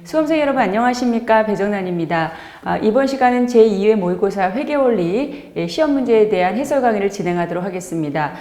수험생 여러분 안녕하십니까? 배정란입니다. 이번 시간은 제2회 모의고사 회계원리 시험 문제에 대한 해설 강의를 진행하도록 하겠습니다.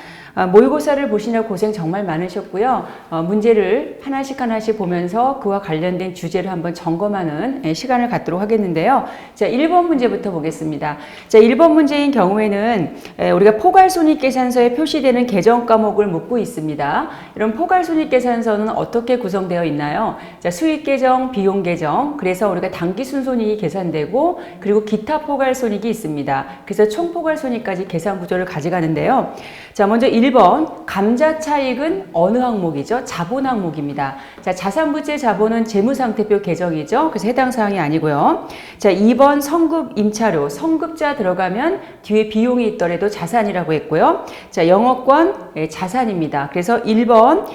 모의고사를 보시느라 고생 정말 많으셨고요. 문제를 하나씩 보면서 그와 관련된 주제를 한번 점검하는 시간을 갖도록 하겠는데요. 자, 1번 문제부터 보겠습니다. 자, 1번 문제인 경우에는 우리가 포괄손익계산서에 표시되는 계정 과목을 묻고 있습니다. 이런 포괄손익계산서는 어떻게 구성되어 있나요? 자, 수익계정, 비용계정, 그래서 우리가 당기순손익이 계산되고 그리고 기타 포괄손익이 있습니다. 그래서 총 포괄손익까지 계산 구조를 가져가는데요. 자, 먼저 1번 감자차익은 어느 항목이죠? 자본 항목입니다. 자, 자산부채 자본은 재무상태표 계정이죠. 그래서 해당 사항이 아니고요. 자, 2번 성급 임차료, 성급자 들어가면 뒤에 비용이 있더라도 자산이라고 했고요. 자, 영업권 자산입니다. 그래서 1번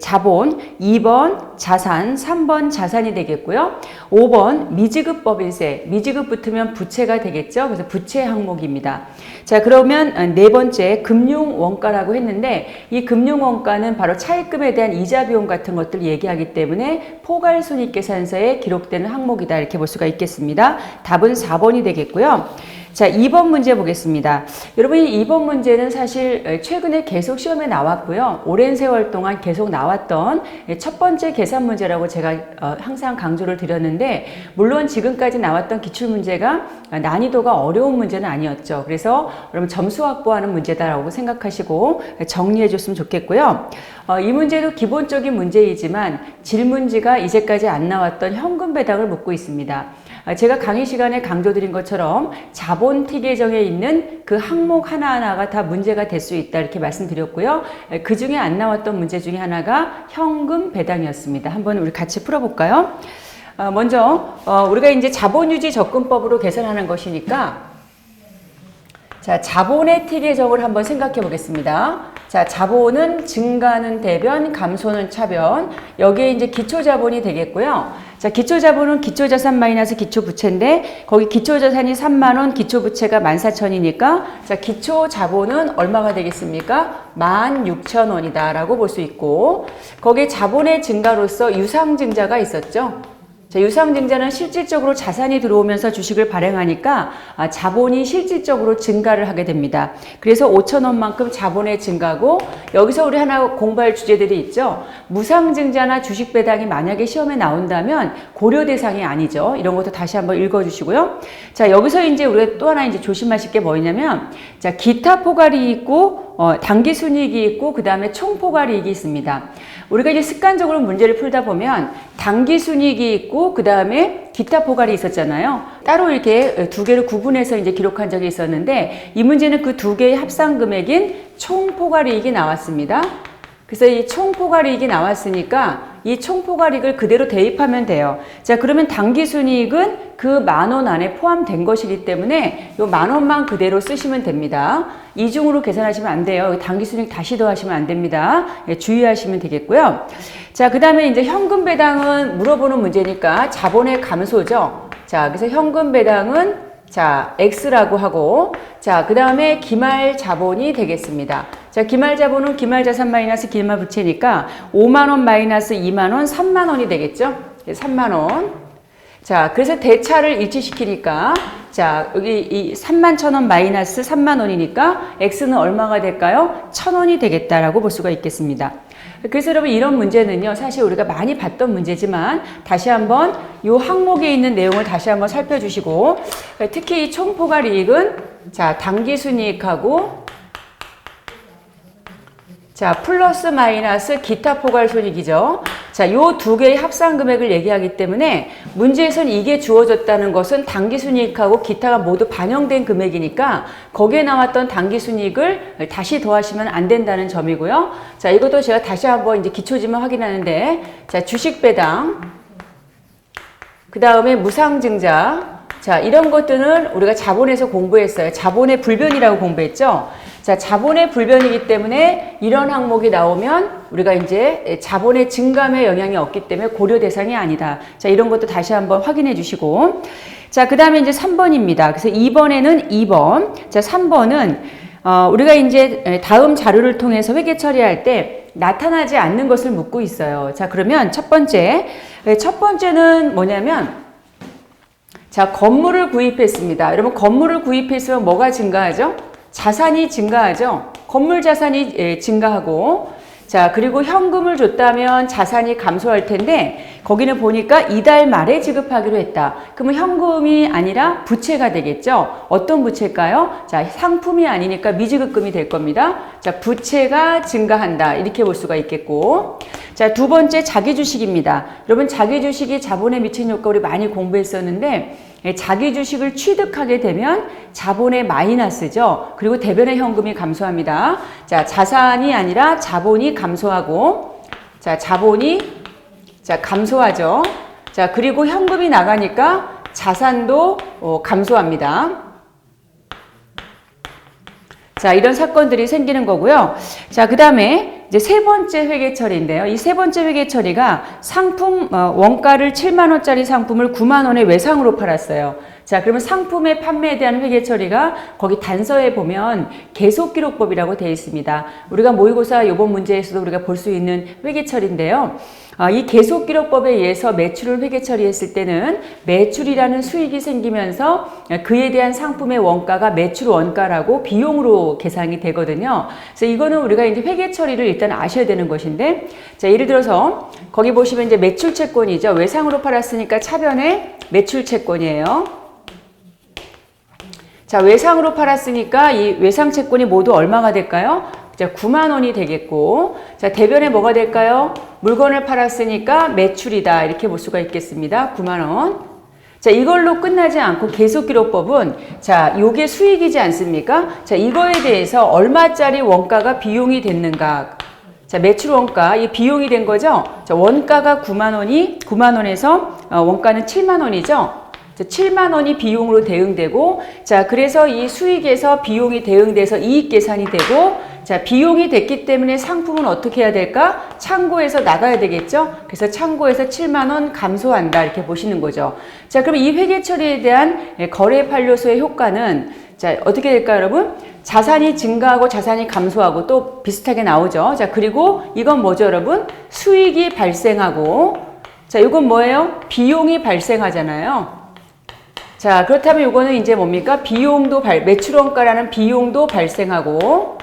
자본, 2번 자산, 3번 자산이 되겠고요. 5번 미지급법인세, 미지급 붙으면 부채가 되겠죠. 그래서 부채 항목입니다. 자, 그러면 네 번째 금융원가라고 했는데 이 금융원가는 바로 차입금에 대한 이자 비용 같은 것들 얘기하기 때문에 포괄손익계산서에 기록되는 항목이다 이렇게 볼 수가 있겠습니다. 답은 4번이 되겠고요. 자, 2번 문제 보겠습니다. 여러분, 이 2번 문제는 사실 최근에 계속 시험에 나왔고요. 오랜 세월 동안 계속 나왔던 첫 번째 계산 문제라고 제가 항상 강조를 드렸는데, 물론 지금까지 나왔던 기출문제가 난이도가 어려운 문제는 아니었죠. 그래서 여러분 점수 확보하는 문제다라고 생각하시고 정리해 줬으면 좋겠고요. 이 문제도 기본적인 문제이지만 질문지가 이제까지 안 나왔던 현금 배당을 묻고 있습니다. 제가 강의 시간에 강조드린 것처럼 자본 T 계정에 있는 그 항목 하나하나가 다 문제가 될 수 있다 이렇게 말씀드렸고요. 그 중에 안 나왔던 문제 중에 하나가 현금 배당이었습니다. 한번 우리 같이 풀어볼까요? 먼저 우리가 이제 자본유지 접근법으로 계산하는 것이니까 자, 자본의 T 계정을 한번 생각해 보겠습니다. 자, 자본은 증가는 대변, 감소는 차변. 여기에 이제 기초자본이 되겠고요. 자, 기초자본은 기초자산 마이너스 기초부채인데 거기 기초자산이 3만원, 기초부채가 14,000이니까 자, 기초자본은 얼마가 되겠습니까? 16,000원이다 라고 볼 수 있고 거기에 자본의 증가로서 유상증자가 있었죠. 자, 유상증자는 실질적으로 자산이 들어오면서 주식을 발행하니까 자본이 실질적으로 증가를 하게 됩니다. 그래서 5,000원만큼 자본의 증가고 여기서 우리 하나 공부할 주제들이 있죠. 무상증자나 주식 배당이 만약에 시험에 나온다면 고려 대상이 아니죠. 이런 것도 다시 한번 읽어주시고요. 자, 여기서 이제 우리가 또 하나 이제 조심하실 게 뭐냐면 자, 기타 포괄이 있고 당기순이익이 있고 그 다음에 총포괄이익이 있습니다. 우리가 이제 습관적으로 문제를 풀다 보면 당기순이익이 있고 그 다음에 기타 포괄이 있었잖아요. 따로 이렇게 두 개를 구분해서 이제 기록한 적이 있었는데 이 문제는 그 두 개의 합산 금액인 총포괄이익이 나왔습니다. 그래서 이 총포괄이익이 나왔으니까 이 총포괄이익을 그대로 대입하면 돼요. 자, 그러면 당기순이익은 그 10,000원 안에 포함된 것이기 때문에 요 10,000원만 그대로 쓰시면 됩니다. 이중으로 계산하시면 안 돼요. 당기순이익 다시 더하시면 안 됩니다. 예, 주의하시면 되겠고요. 자, 그 다음에 이제 현금 배당은 물어보는 문제니까 자본의 감소죠. 자, 그래서 현금 배당은 자, X라고 하고 자, 그 다음에 기말 자본이 되겠습니다. 자, 기말 자본은 기말 자산 마이너스 기말 부채니까 50,000원 마이너스 20,000원, 30,000원이 되겠죠? 30,000원. 자, 그래서 대차를 일치시키니까 자, 여기 이 31,000원 마이너스 30,000원이니까 X는 얼마가 될까요? 1,000원이 되겠다라고 볼 수가 있겠습니다. 그래서 여러분 이런 문제는요, 사실 우리가 많이 봤던 문제지만 다시 한번 이 항목에 있는 내용을 다시 한번 살펴주시고 특히 이 총포괄이익은 자, 당기순이익하고 자, 플러스 마이너스 기타 포괄손익이죠. 자, 요 두 개의 합산 금액을 얘기하기 때문에 문제에서는 이게 주어졌다는 것은 당기순이익하고 기타가 모두 반영된 금액이니까 거기에 나왔던 당기순이익을 다시 더하시면 안 된다는 점이고요. 자, 이것도 제가 다시 한번 이제 기초지만 확인하는데 자, 주식배당, 그 다음에 무상증자, 자, 이런 것들은 우리가 자본에서 공부했어요. 자본의 불변이라고 공부했죠. 자, 자본의 불변이기 때문에 이런 항목이 나오면 우리가 이제 자본의 증감에 영향이 없기 때문에 고려 대상이 아니다. 자, 이런 것도 다시 한번 확인해 주시고. 자, 그 다음에 이제 3번입니다. 그래서 2번에는 2번. 자, 3번은 우리가 이제 다음 자료를 통해서 회계 처리할 때 나타나지 않는 것을 묻고 있어요. 자, 그러면 첫 번째는 뭐냐면, 자, 건물을 구입했습니다. 여러분, 건물을 구입했으면 뭐가 증가하죠? 자산이 증가하죠. 건물 자산이 증가하고, 자, 그리고 현금을 줬다면 자산이 감소할 텐데 거기는 보니까 이달 말에 지급하기로 했다. 그러면 현금이 아니라 부채가 되겠죠. 어떤 부채일까요? 자, 상품이 아니니까 미지급금이 될 겁니다. 자, 부채가 증가한다. 이렇게 볼 수가 있겠고. 자, 두 번째 자기 주식입니다. 여러분, 자기 주식이 자본에 미치는 효과 우리 많이 공부했었는데 자기 주식을 취득하게 되면 자본의 마이너스죠. 그리고 대변의 현금이 감소합니다. 자, 자산이 아니라 자본이 감소하고, 자, 자본이 감소하죠. 자, 그리고 현금이 나가니까 자산도 감소합니다. 자, 이런 사건들이 생기는 거고요. 자, 그 다음에 이제 세 번째 회계 처리인데요. 이 세 번째 회계 처리가 상품, 원가를 7만 원짜리 상품을 9만 원에 외상으로 팔았어요. 자, 그러면 상품의 판매에 대한 회계 처리가 거기 단서에 보면 계속기록법이라고 되어 있습니다. 우리가 모의고사 이번 문제에서도 우리가 볼 수 있는 회계 처리인데요. 이 계속기록법에 의해서 매출을 회계 처리했을 때는 매출이라는 수익이 생기면서 그에 대한 상품의 원가가 매출 원가라고 비용으로 계산이 되거든요. 그래서 이거는 우리가 이제 회계 처리를 일단 아셔야 되는 것인데, 자, 예를 들어서 거기 보시면 이제 매출 채권이죠. 외상으로 팔았으니까 차변에 매출 채권이에요. 자, 외상으로 팔았으니까 이 외상 채권이 모두 얼마가 될까요? 자, 9만 원이 되겠고, 자, 대변에 뭐가 될까요? 물건을 팔았으니까 매출이다. 이렇게 볼 수가 있겠습니다. 9만 원. 자, 이걸로 끝나지 않고 계속기록법은, 자, 요게 수익이지 않습니까? 자, 이거에 대해서 얼마짜리 원가가 비용이 됐는가. 자, 매출 원가, 이 비용이 된 거죠? 자, 원가가 9만 원이, 9만 원에서 원가는 7만 원이죠? 7만 원이 비용으로 대응되고, 자, 그래서 이 수익에서 비용이 대응돼서 이익 계산이 되고, 자, 비용이 됐기 때문에 상품은 어떻게 해야 될까? 창고에서 나가야 되겠죠? 그래서 창고에서 7만 원 감소한다. 이렇게 보시는 거죠. 자, 그럼 이 회계 처리에 대한 거래 판료소의 효과는, 자, 어떻게 될까요, 여러분? 자산이 증가하고 자산이 감소하고 또 비슷하게 나오죠. 자, 그리고 이건 뭐죠, 여러분? 수익이 발생하고, 자, 이건 뭐예요? 비용이 발생하잖아요. 자, 그렇다면 이거는 이제 뭡니까? 비용도 매출원가라는 비용도 발생하고,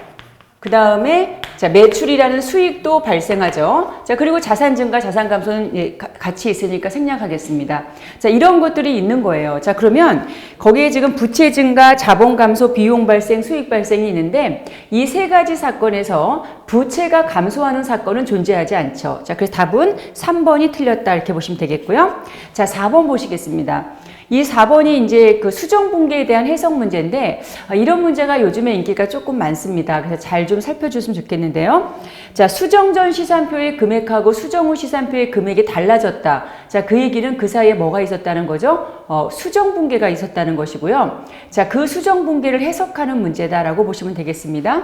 그 다음에 자, 매출이라는 수익도 발생하죠. 자, 그리고 자산 증가, 자산 감소는 같이 있으니까 생략하겠습니다. 자, 이런 것들이 있는 거예요. 자, 그러면 거기에 지금 부채 증가, 자본 감소, 비용 발생, 수익 발생이 있는데 이 세 가지 사건에서 부채가 감소하는 사건은 존재하지 않죠. 자, 그래서 답은 3번이 틀렸다. 이렇게 보시면 되겠고요. 자, 4번 보시겠습니다. 이 4번이 이제 그 수정분계에 대한 해석 문제인데, 이런 문제가 요즘에 인기가 조금 많습니다. 그래서 잘 좀 살펴주시면 좋겠는데요. 자, 수정 전 시산표의 금액하고 수정 후 시산표의 금액이 달라졌다. 자, 그 얘기는 그 사이에 뭐가 있었다는 거죠? 수정분계가 있었다는 것이고요. 자, 그 수정분계를 해석하는 문제다라고 보시면 되겠습니다.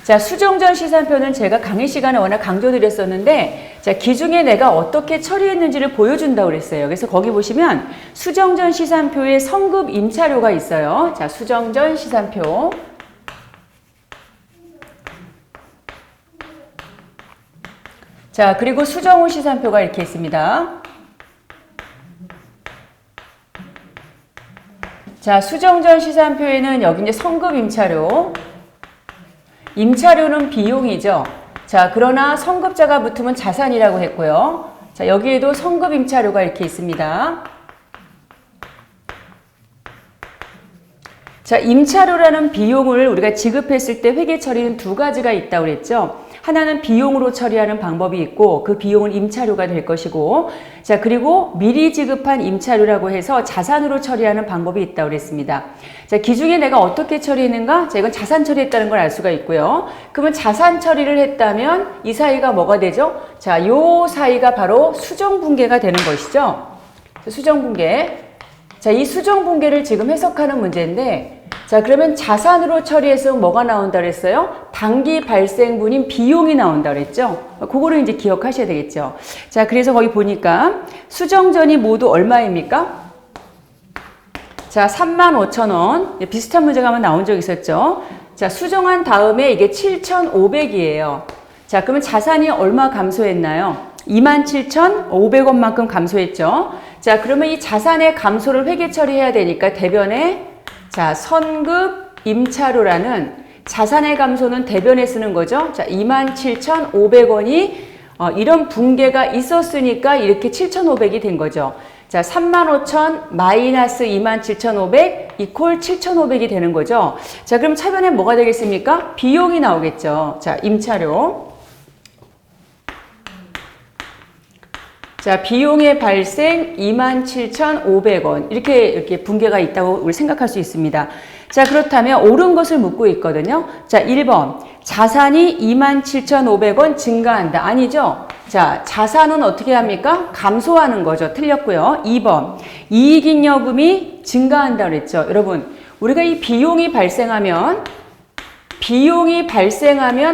자, 수정 전 시산표는 제가 강의 시간에 워낙 강조드렸었는데, 자, 기중에 내가 어떻게 처리했는지를 보여준다고 그랬어요. 그래서 거기 보시면 수정 전 시산표에 성급 임차료가 있어요. 자, 수정 전 시산표. 자, 그리고 수정 후 시산표가 이렇게 있습니다. 자, 수정 전 시산표에는 여기 이제 성급 임차료. 임차료는 비용이죠. 자, 그러나 성급자가 붙으면 자산이라고 했고요. 자, 여기에도 성급 임차료가 이렇게 있습니다. 자, 임차료라는 비용을 우리가 지급했을 때 회계 처리는 두 가지가 있다고 그랬죠. 하나는 비용으로 처리하는 방법이 있고 그 비용은 임차료가 될 것이고, 자, 그리고 미리 지급한 임차료라고 해서 자산으로 처리하는 방법이 있다고 그랬습니다. 자, 기중에 내가 어떻게 처리했는가? 자, 이건 자산 처리했다는 걸 알 수가 있고요. 그러면 자산 처리를 했다면 이 사이가 뭐가 되죠? 자, 요 사이가 바로 수정분계가 되는 것이죠. 수정분계. 자, 이 수정분계를 지금 해석하는 문제인데, 자, 그러면 자산으로 처리해서 뭐가 나온다 그랬어요? 당기 발생분인 비용이 나온다 그랬죠? 그거를 이제 기억하셔야 되겠죠. 자, 그래서 거기 보니까 수정전이 모두 얼마입니까? 자, 35,000원. 비슷한 문제가 한번 나온 적 있었죠. 자, 수정한 다음에 이게 7,500이에요. 자, 그러면 자산이 얼마 감소했나요? 27,500원만큼 감소했죠. 자, 그러면 이 자산의 감소를 회계 처리해야 되니까 대변에 자, 선급 임차료라는 자산의 감소는 대변에 쓰는 거죠. 자, 27,500원이 이런 붕괴가 있었으니까 이렇게 7,500이 된 거죠. 자, 35,000 마이너스 27,500 이퀄 7,500이 되는 거죠. 자, 그럼 차변에 뭐가 되겠습니까? 비용이 나오겠죠. 자, 임차료. 자, 비용의 발생 27,500원. 이렇게 붕괴가 있다고 우리 생각할 수 있습니다. 자, 그렇다면 옳은 것을 묻고 있거든요. 자, 1번. 자산이 27,500원 증가한다. 아니죠? 자, 자산은 어떻게 합니까? 감소하는 거죠. 틀렸고요. 2번. 이익잉여금이 증가한다 그랬죠. 여러분, 우리가 이 비용이 발생하면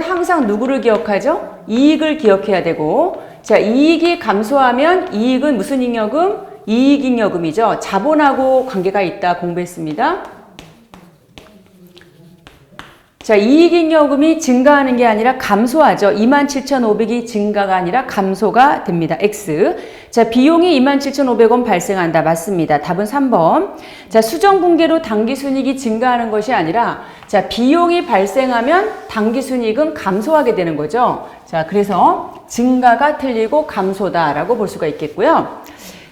항상 누구를 기억하죠? 이익을 기억해야 되고, 자, 이익이 감소하면 이익은 무슨 잉여금? 이익잉여금이죠. 자본하고 관계가 있다 공부했습니다. 자, 이익잉여금이 증가하는 게 아니라 감소하죠. 27,500이 증가가 아니라 감소가 됩니다. X. 자, 비용이 27,500원 발생한다. 맞습니다. 답은 3번. 자, 수정분괴로 당기순이익이 증가하는 것이 아니라 자, 비용이 발생하면 당기순이익은 감소하게 되는 거죠. 자, 그래서 증가가 틀리고 감소다라고 볼 수가 있겠고요.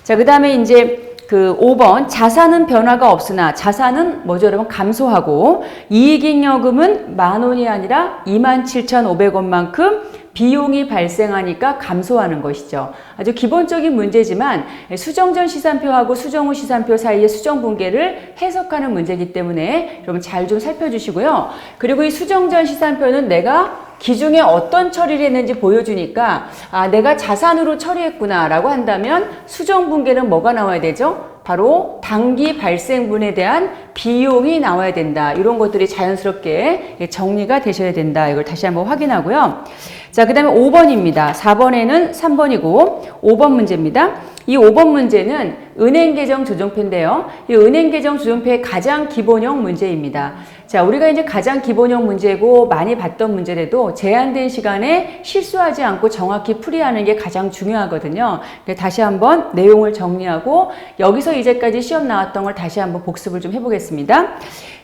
자, 그 다음에 이제 그 5번 자산은 변화가 없으나 자산은 뭐죠 여러분? 감소하고 이익잉여금은 10,000원이 아니라 27,500원만큼 비용이 발생하니까 감소하는 것이죠. 아주 기본적인 문제지만 수정전 시산표하고 수정 후 시산표 사이의 수정분괴를 해석하는 문제이기 때문에 여러분 잘 좀 살펴주시고요. 그리고 이 수정전 시산표는 내가 기중에 어떤 처리를 했는지 보여주니까 아, 내가 자산으로 처리했구나 라고 한다면 수정분괴는 뭐가 나와야 되죠? 바로 당기 발생분에 대한 비용이 나와야 된다. 이런 것들이 자연스럽게 정리가 되셔야 된다. 이걸 다시 한번 확인하고요. 자, 그 다음에 5번입니다. 4번에는 3번이고 5번 문제입니다. 이 5번 문제는 은행계정 조정표인데요. 이 은행계정 조정표의 가장 기본형 문제입니다. 자, 우리가 이제 가장 기본형 문제고 많이 봤던 문제라도 제한된 시간에 실수하지 않고 정확히 풀이하는 게 가장 중요하거든요. 다시 한번 내용을 정리하고 여기서 이제까지 시험 나왔던 걸 다시 한번 복습을 좀 해보겠습니다.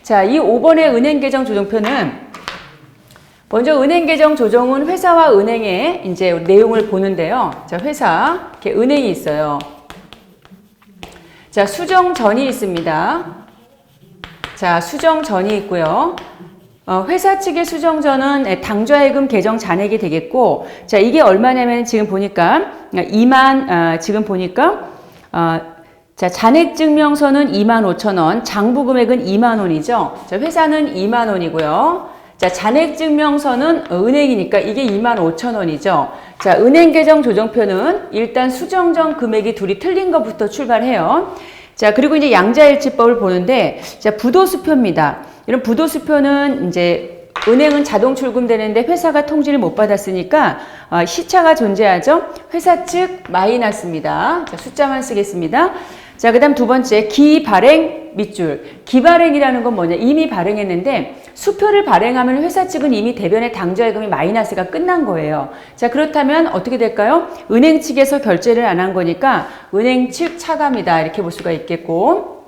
자, 이 5번의 은행계정 조정표는 먼저 은행계정 조정은 회사와 은행의 이제 내용을 보는데요. 자, 회사, 이렇게 은행이 있어요. 자, 수정전이 있습니다. 자, 수정전이 있고요. 회사 측의 수정전은 당좌예금 계정 잔액이 되겠고, 자, 이게 얼마냐면 지금 보니까 지금 보니까 자, 잔액증명서는 25,000원, 장부금액은 20,000원이죠. 자, 회사는 20,000원이고요. 자, 잔액증명서는 은행이니까 이게 25,000원이죠. 자, 은행계정 조정표는 일단 수정전 금액이 둘이 틀린 것부터 출발해요. 자, 그리고 이제 양자일치법을 보는데, 자, 부도수표입니다. 이런 부도수표는 이제 은행은 자동 출금되는데 회사가 통지를 못 받았으니까 시차가 존재하죠. 회사 측 마이너스입니다. 자, 숫자만 쓰겠습니다. 자, 그 다음 두 번째, 기발행 밑줄. 기발행이라는 건 뭐냐? 이미 발행했는데 수표를 발행하면 회사 측은 이미 대변의 당좌예금이 마이너스가 끝난 거예요. 자, 그렇다면 어떻게 될까요? 은행 측에서 결제를 안 한 거니까 은행 측 차감이다. 이렇게 볼 수가 있겠고.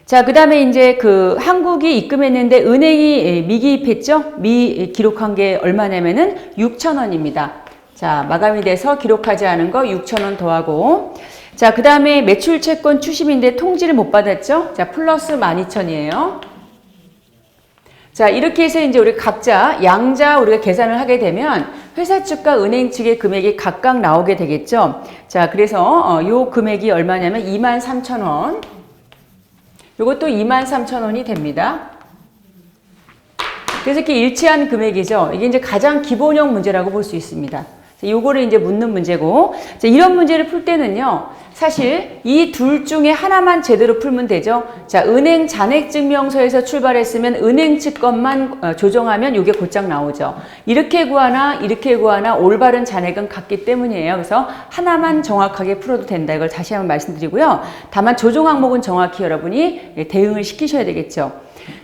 자, 그 다음에 이제 그 한국이 입금했는데 은행이 미기입했죠? 기록한 게 얼마냐면은 6,000원입니다. 자, 마감이 돼서 기록하지 않은 거 6,000원 더하고. 자, 그 다음에 매출 채권 추심인데 통지를 못 받았죠? 자, 플러스 12,000이에요. 자, 이렇게 해서 이제 우리 각자 양자 우리가 계산을 하게 되면 회사 측과 은행 측의 금액이 각각 나오게 되겠죠. 자, 그래서 요 금액이 얼마냐면 23,000원. 요것도 23,000원이 됩니다. 그래서 이렇게 일치한 금액이죠. 이게 이제 가장 기본형 문제라고 볼 수 있습니다. 요거를 이제 묻는 문제고, 자, 이런 문제를 풀 때는요, 사실 이 둘 중에 하나만 제대로 풀면 되죠. 자, 은행 잔액증명서에서 출발했으면 은행 측 것만 조정하면 이게 곧장 나오죠. 이렇게 구하나 이렇게 구하나 올바른 잔액은 같기 때문이에요. 그래서 하나만 정확하게 풀어도 된다. 이걸 다시 한번 말씀드리고요. 다만 조정 항목은 정확히 여러분이 대응을 시키셔야 되겠죠.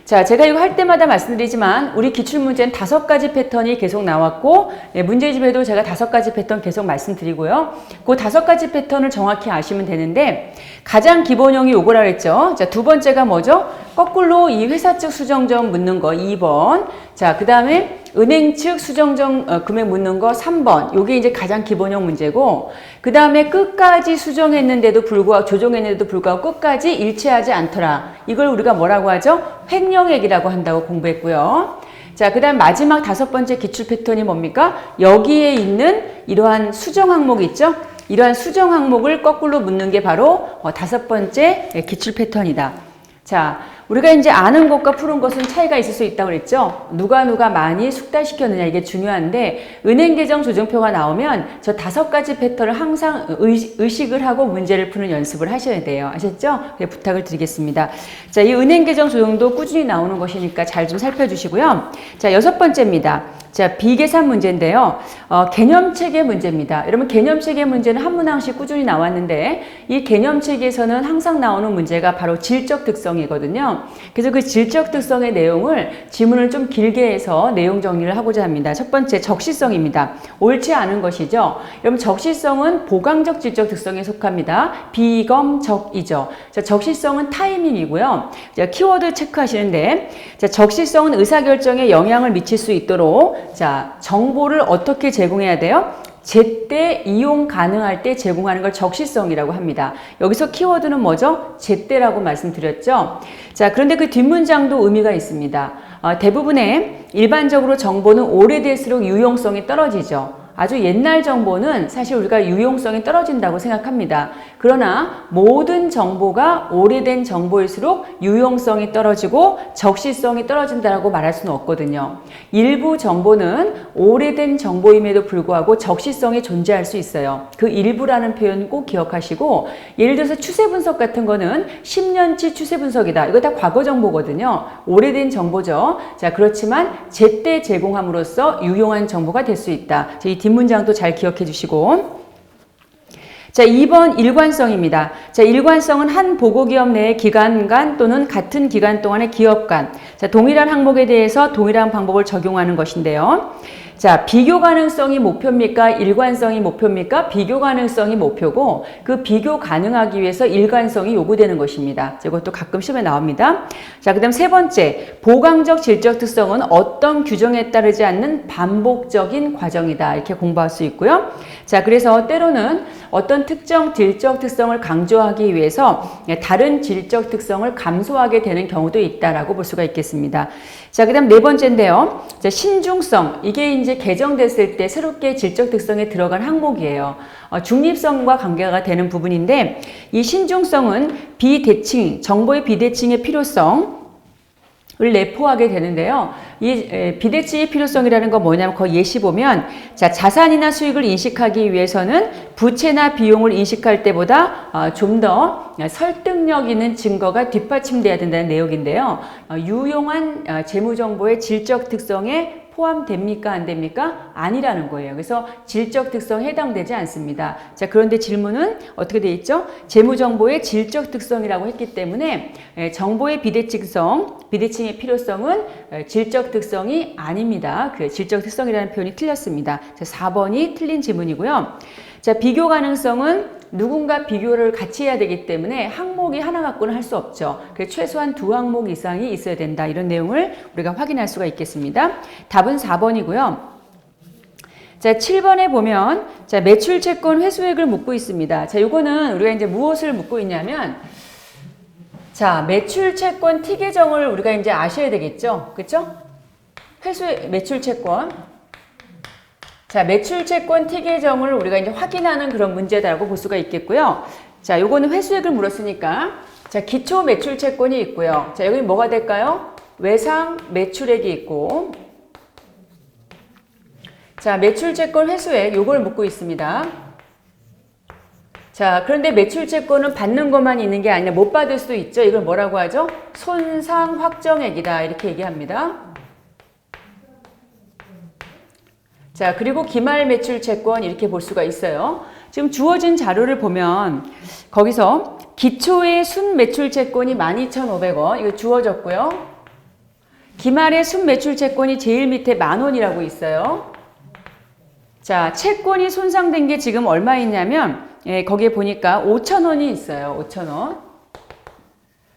자, 제가 이거 할 때마다 말씀드리지만 우리 기출문제는 5가지 패턴이 계속 나왔고 문제집에도 제가 5가지 패턴 계속 말씀드리고요. 그 5가지 패턴을 정확히 아시면 되는데 가장 기본형이 요거라 그랬죠. 자, 두 번째가 뭐죠? 거꾸로 이 회사 측 수정점 묻는 거 2번. 자, 그 다음에 은행 측 수정점 금액 묻는 거 3번. 요게 이제 가장 기본형 문제고 그 다음에 끝까지 수정했는데도 불구하고 조정했는데도 불구하고 끝까지 일치하지 않더라. 이걸 우리가 뭐라고 하죠? 횡령액이라고 한다고 공부했고요. 자, 그 다음 마지막 5번째 기출 패턴이 뭡니까? 여기에 있는 이러한 수정 항목 있죠? 이러한 수정 항목을 거꾸로 묻는 게 바로 5번째 기출 패턴이다. 자, 우리가 이제 아는 것과 푸는 것은 차이가 있을 수 있다고 그랬죠? 누가 많이 숙달시켰느냐 이게 중요한데 은행계정 조정표가 나오면 저 5가지 패턴을 항상 의식을 하고 문제를 푸는 연습을 하셔야 돼요. 아셨죠? 부탁을 드리겠습니다. 자, 이 은행계정 조정도 꾸준히 나오는 것이니까 잘 좀 살펴주시고요. 자, 6번째입니다. 자, 비계산 문제인데요. 개념체계 문제입니다. 여러분 개념체계 문제는 한 문항씩 꾸준히 나왔는데 이 개념체계에서는 항상 나오는 문제가 바로 질적 특성이거든요. 그래서 그 질적 특성의 내용을 지문을 좀 길게 해서 내용 정리를 하고자 합니다. 첫 번째 적시성입니다. 옳지 않은 것이죠. 여러분 적시성은 보강적 질적 특성에 속합니다. 비검적이죠. 자, 적시성은 타이밍이고요. 자, 키워드 체크하시는데 자, 적시성은 의사결정에 영향을 미칠 수 있도록 자, 정보를 어떻게 제공해야 돼요? 제때 이용 가능할 때 제공하는 걸 적시성이라고 합니다. 여기서 키워드는 뭐죠? 제때라고 말씀드렸죠. 자, 그런데 그 뒷문장도 의미가 있습니다. 대부분의 일반적으로 정보는 오래될수록 유용성이 떨어지죠. 아주 옛날 정보는 사실 우리가 유용성이 떨어진다고 생각합니다. 그러나 모든 정보가 오래된 정보일수록 유용성이 떨어지고 적시성이 떨어진다고 말할 수는 없거든요. 일부 정보는 오래된 정보임에도 불구하고 적시성이 존재할 수 있어요. 그 일부라는 표현 꼭 기억하시고 예를 들어서 추세 분석 같은 거는 10년치 추세 분석이다. 이거 다 과거 정보거든요. 오래된 정보죠. 자, 그렇지만 제때 제공함으로써 유용한 정보가 될 수 있다. 이 뒷문장도 잘 기억해 주시고 자, 2번 일관성입니다. 자, 일관성은 한 보고기업 내의 기관 간 또는 같은 기간 동안의 기업 간 자, 동일한 항목에 대해서 동일한 방법을 적용하는 것인데요. 자, 비교 가능성이 목표입니까? 일관성이 목표입니까? 비교 가능성이 목표고 그 비교 가능하기 위해서 일관성이 요구되는 것입니다. 이것도 가끔 시험에 나옵니다. 자, 그다음 세 번째, 보강적 질적 특성은 어떤 규정에 따르지 않는 반복적인 과정이다. 이렇게 공부할 수 있고요. 자, 그래서 때로는 어떤 특정 질적 특성을 강조하기 위해서 다른 질적 특성을 감소하게 되는 경우도 있다라고 볼 수가 있겠습니다. 자, 그다음 네 번째인데요. 자, 신중성. 이게 이제 개정됐을 때 새롭게 질적 특성에 들어간 항목이에요. 중립성과 관계가 되는 부분인데 이 신중성은 비대칭, 정보의 비대칭의 필요성 을 내포하게 되는데요. 이 비대칭의 필요성이라는 건 뭐냐면 거기 예시 보면 자, 자산이나 수익을 인식하기 위해서는 부채나 비용을 인식할 때보다 좀 더 설득력 있는 증거가 뒷받침돼야 된다는 내용인데요. 유용한 재무정보의 질적 특성에 포함됩니까? 안 됩니까? 아니라는 거예요. 그래서 질적 특성에 해당되지 않습니다. 자, 그런데 질문은 어떻게 되어 있죠? 재무정보의 질적 특성이라고 했기 때문에 정보의 비대칭성, 비대칭의 필요성은 질적 특성이 아닙니다. 그 질적 특성이라는 표현이 틀렸습니다. 자, 4번이 틀린 지문이고요. 자, 비교 가능성은 누군가 비교를 같이 해야 되기 때문에 항목이 하나 갖고는 할 수 없죠. 그래서 최소한 2항목 이상이 있어야 된다. 이런 내용을 우리가 확인할 수가 있겠습니다. 답은 4번이고요. 자, 7번에 보면 자, 매출 채권 회수액을 묻고 있습니다. 자, 요거는 우리가 이제 무엇을 묻고 있냐면 자, 매출 채권 T 계정을 우리가 이제 아셔야 되겠죠. 그렇죠? 회수액 매출 채권 자, 매출 채권 T 계정을 우리가 이제 확인하는 그런 문제다라고 볼 수가 있겠고요. 자, 요거는 회수액을 물었으니까 자, 기초 매출 채권이 있고요. 자, 여기 뭐가 될까요? 외상 매출액이 있고 자, 매출 채권 회수액 요걸 묻고 있습니다. 자, 그런데 매출 채권은 받는 것만 있는 게 아니라 못 받을 수도 있죠. 이걸 뭐라고 하죠? 손상 확정액이다. 이렇게 얘기합니다. 자, 그리고 기말 매출 채권 이렇게 볼 수가 있어요. 지금 주어진 자료를 보면 거기서 기초의 순 매출 채권이 12,500원 이거 주어졌고요. 기말의 순매출 채권이 제일 밑에 10,000원이라고 있어요. 자, 채권이 손상된 게 지금 얼마 있냐면 거기에 보니까 5,000원이 있어요. 5,000원.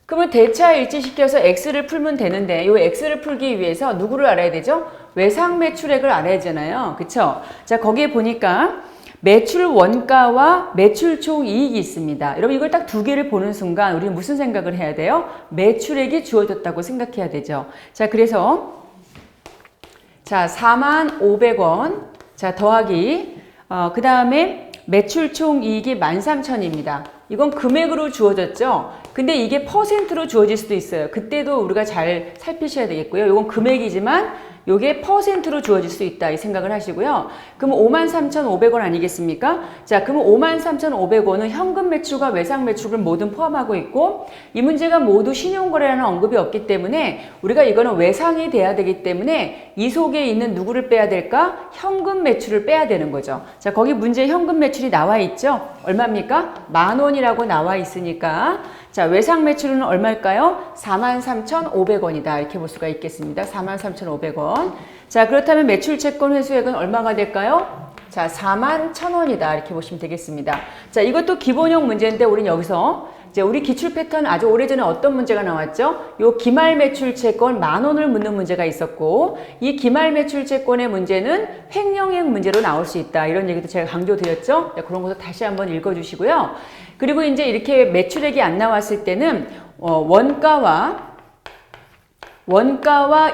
그러면 대차 일치시켜서 X를 풀면 되는데 이 X를 풀기 위해서 누구를 알아야 되죠? 외상 매출액을 알아야 되잖아요. 그쵸? 자, 거기에 보니까 매출 원가와 매출 총 이익이 있습니다. 여러분 이걸 딱 두 개를 보는 순간 우리는 무슨 생각을 해야 돼요? 매출액이 주어졌다고 생각해야 되죠. 자, 그래서 자, 45,500원 자, 더하기 그 다음에 매출 총 이익이 13,000입니다. 이건 금액으로 주어졌죠. 근데 이게 퍼센트로 주어질 수도 있어요. 그때도 우리가 잘 살피셔야 되겠고요. 이건 금액이지만 이게 퍼센트로 주어질 수 있다 이 생각을 하시고요. 그럼 53,500원 아니겠습니까? 자, 그럼 53,500원은 현금 매출과 외상 매출을 모두 포함하고 있고 이 문제가 모두 신용거래라는 언급이 없기 때문에 우리가 이거는 외상이 돼야 되기 때문에 이 속에 있는 누구를 빼야 될까? 현금 매출을 빼야 되는 거죠. 자, 거기 문제에 현금 매출이 나와 있죠? 얼마입니까? 10,000원이라고 나와 있으니까 자, 외상 매출은 얼마일까요? 43,500원이다. 이렇게 볼 수가 있겠습니다. 43,500원. 자, 그렇다면 매출 채권 회수액은 얼마가 될까요? 자, 41,000원이다. 이렇게 보시면 되겠습니다. 자, 이것도 기본형 문제인데 우리는 여기서 이제 우리 기출 패턴 아주 오래전에 어떤 문제가 나왔죠? 요 기말 매출 채권 10,000원을 묻는 문제가 있었고 이 기말 매출 채권의 문제는 횡령액 문제로 나올 수 있다. 이런 얘기도 제가 강조드렸죠? 네, 그런 것도 다시 한번 읽어주시고요. 그리고 이제 이렇게 매출액이 안 나왔을 때는 원가와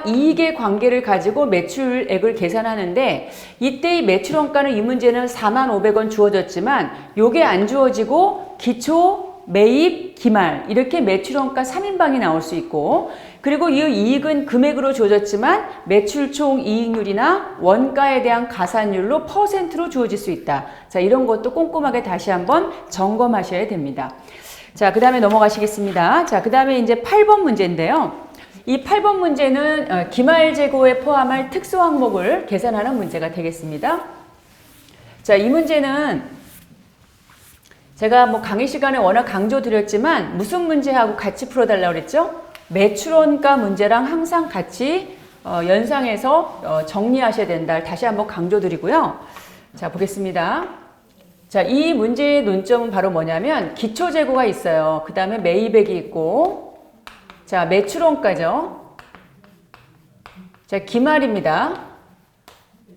이익의 관계를 가지고 매출액을 계산하는데 이때 이 매출 원가는 이 문제는 45,500원 주어졌지만 요게 안 주어지고 기초, 매입, 기말 이렇게 매출원가 3인방이 나올 수 있고 그리고 이 이익은 금액으로 주어졌지만 매출 총 이익률이나 원가에 대한 가산율로 퍼센트로 주어질 수 있다. 자, 이런 것도 꼼꼼하게 다시 한번 점검하셔야 됩니다. 자, 그 다음에 넘어가시겠습니다. 자, 그 다음에 이제 8번 문제인데요. 이 8번 문제는 기말 재고에 포함할 특수 항목을 계산하는 문제가 되겠습니다. 자, 이 문제는 제가 뭐 강의 시간에 워낙 강조드렸지만 무슨 문제하고 같이 풀어달라고 그랬죠? 매출원가 문제랑 항상 같이 연상해서 정리하셔야 된다. 다시 한번 강조드리고요. 자, 보겠습니다. 자, 이 문제의 논점은 바로 뭐냐면 기초재고가 있어요. 그 다음에 매입액이 있고 자, 매출원가죠. 자, 기말입니다.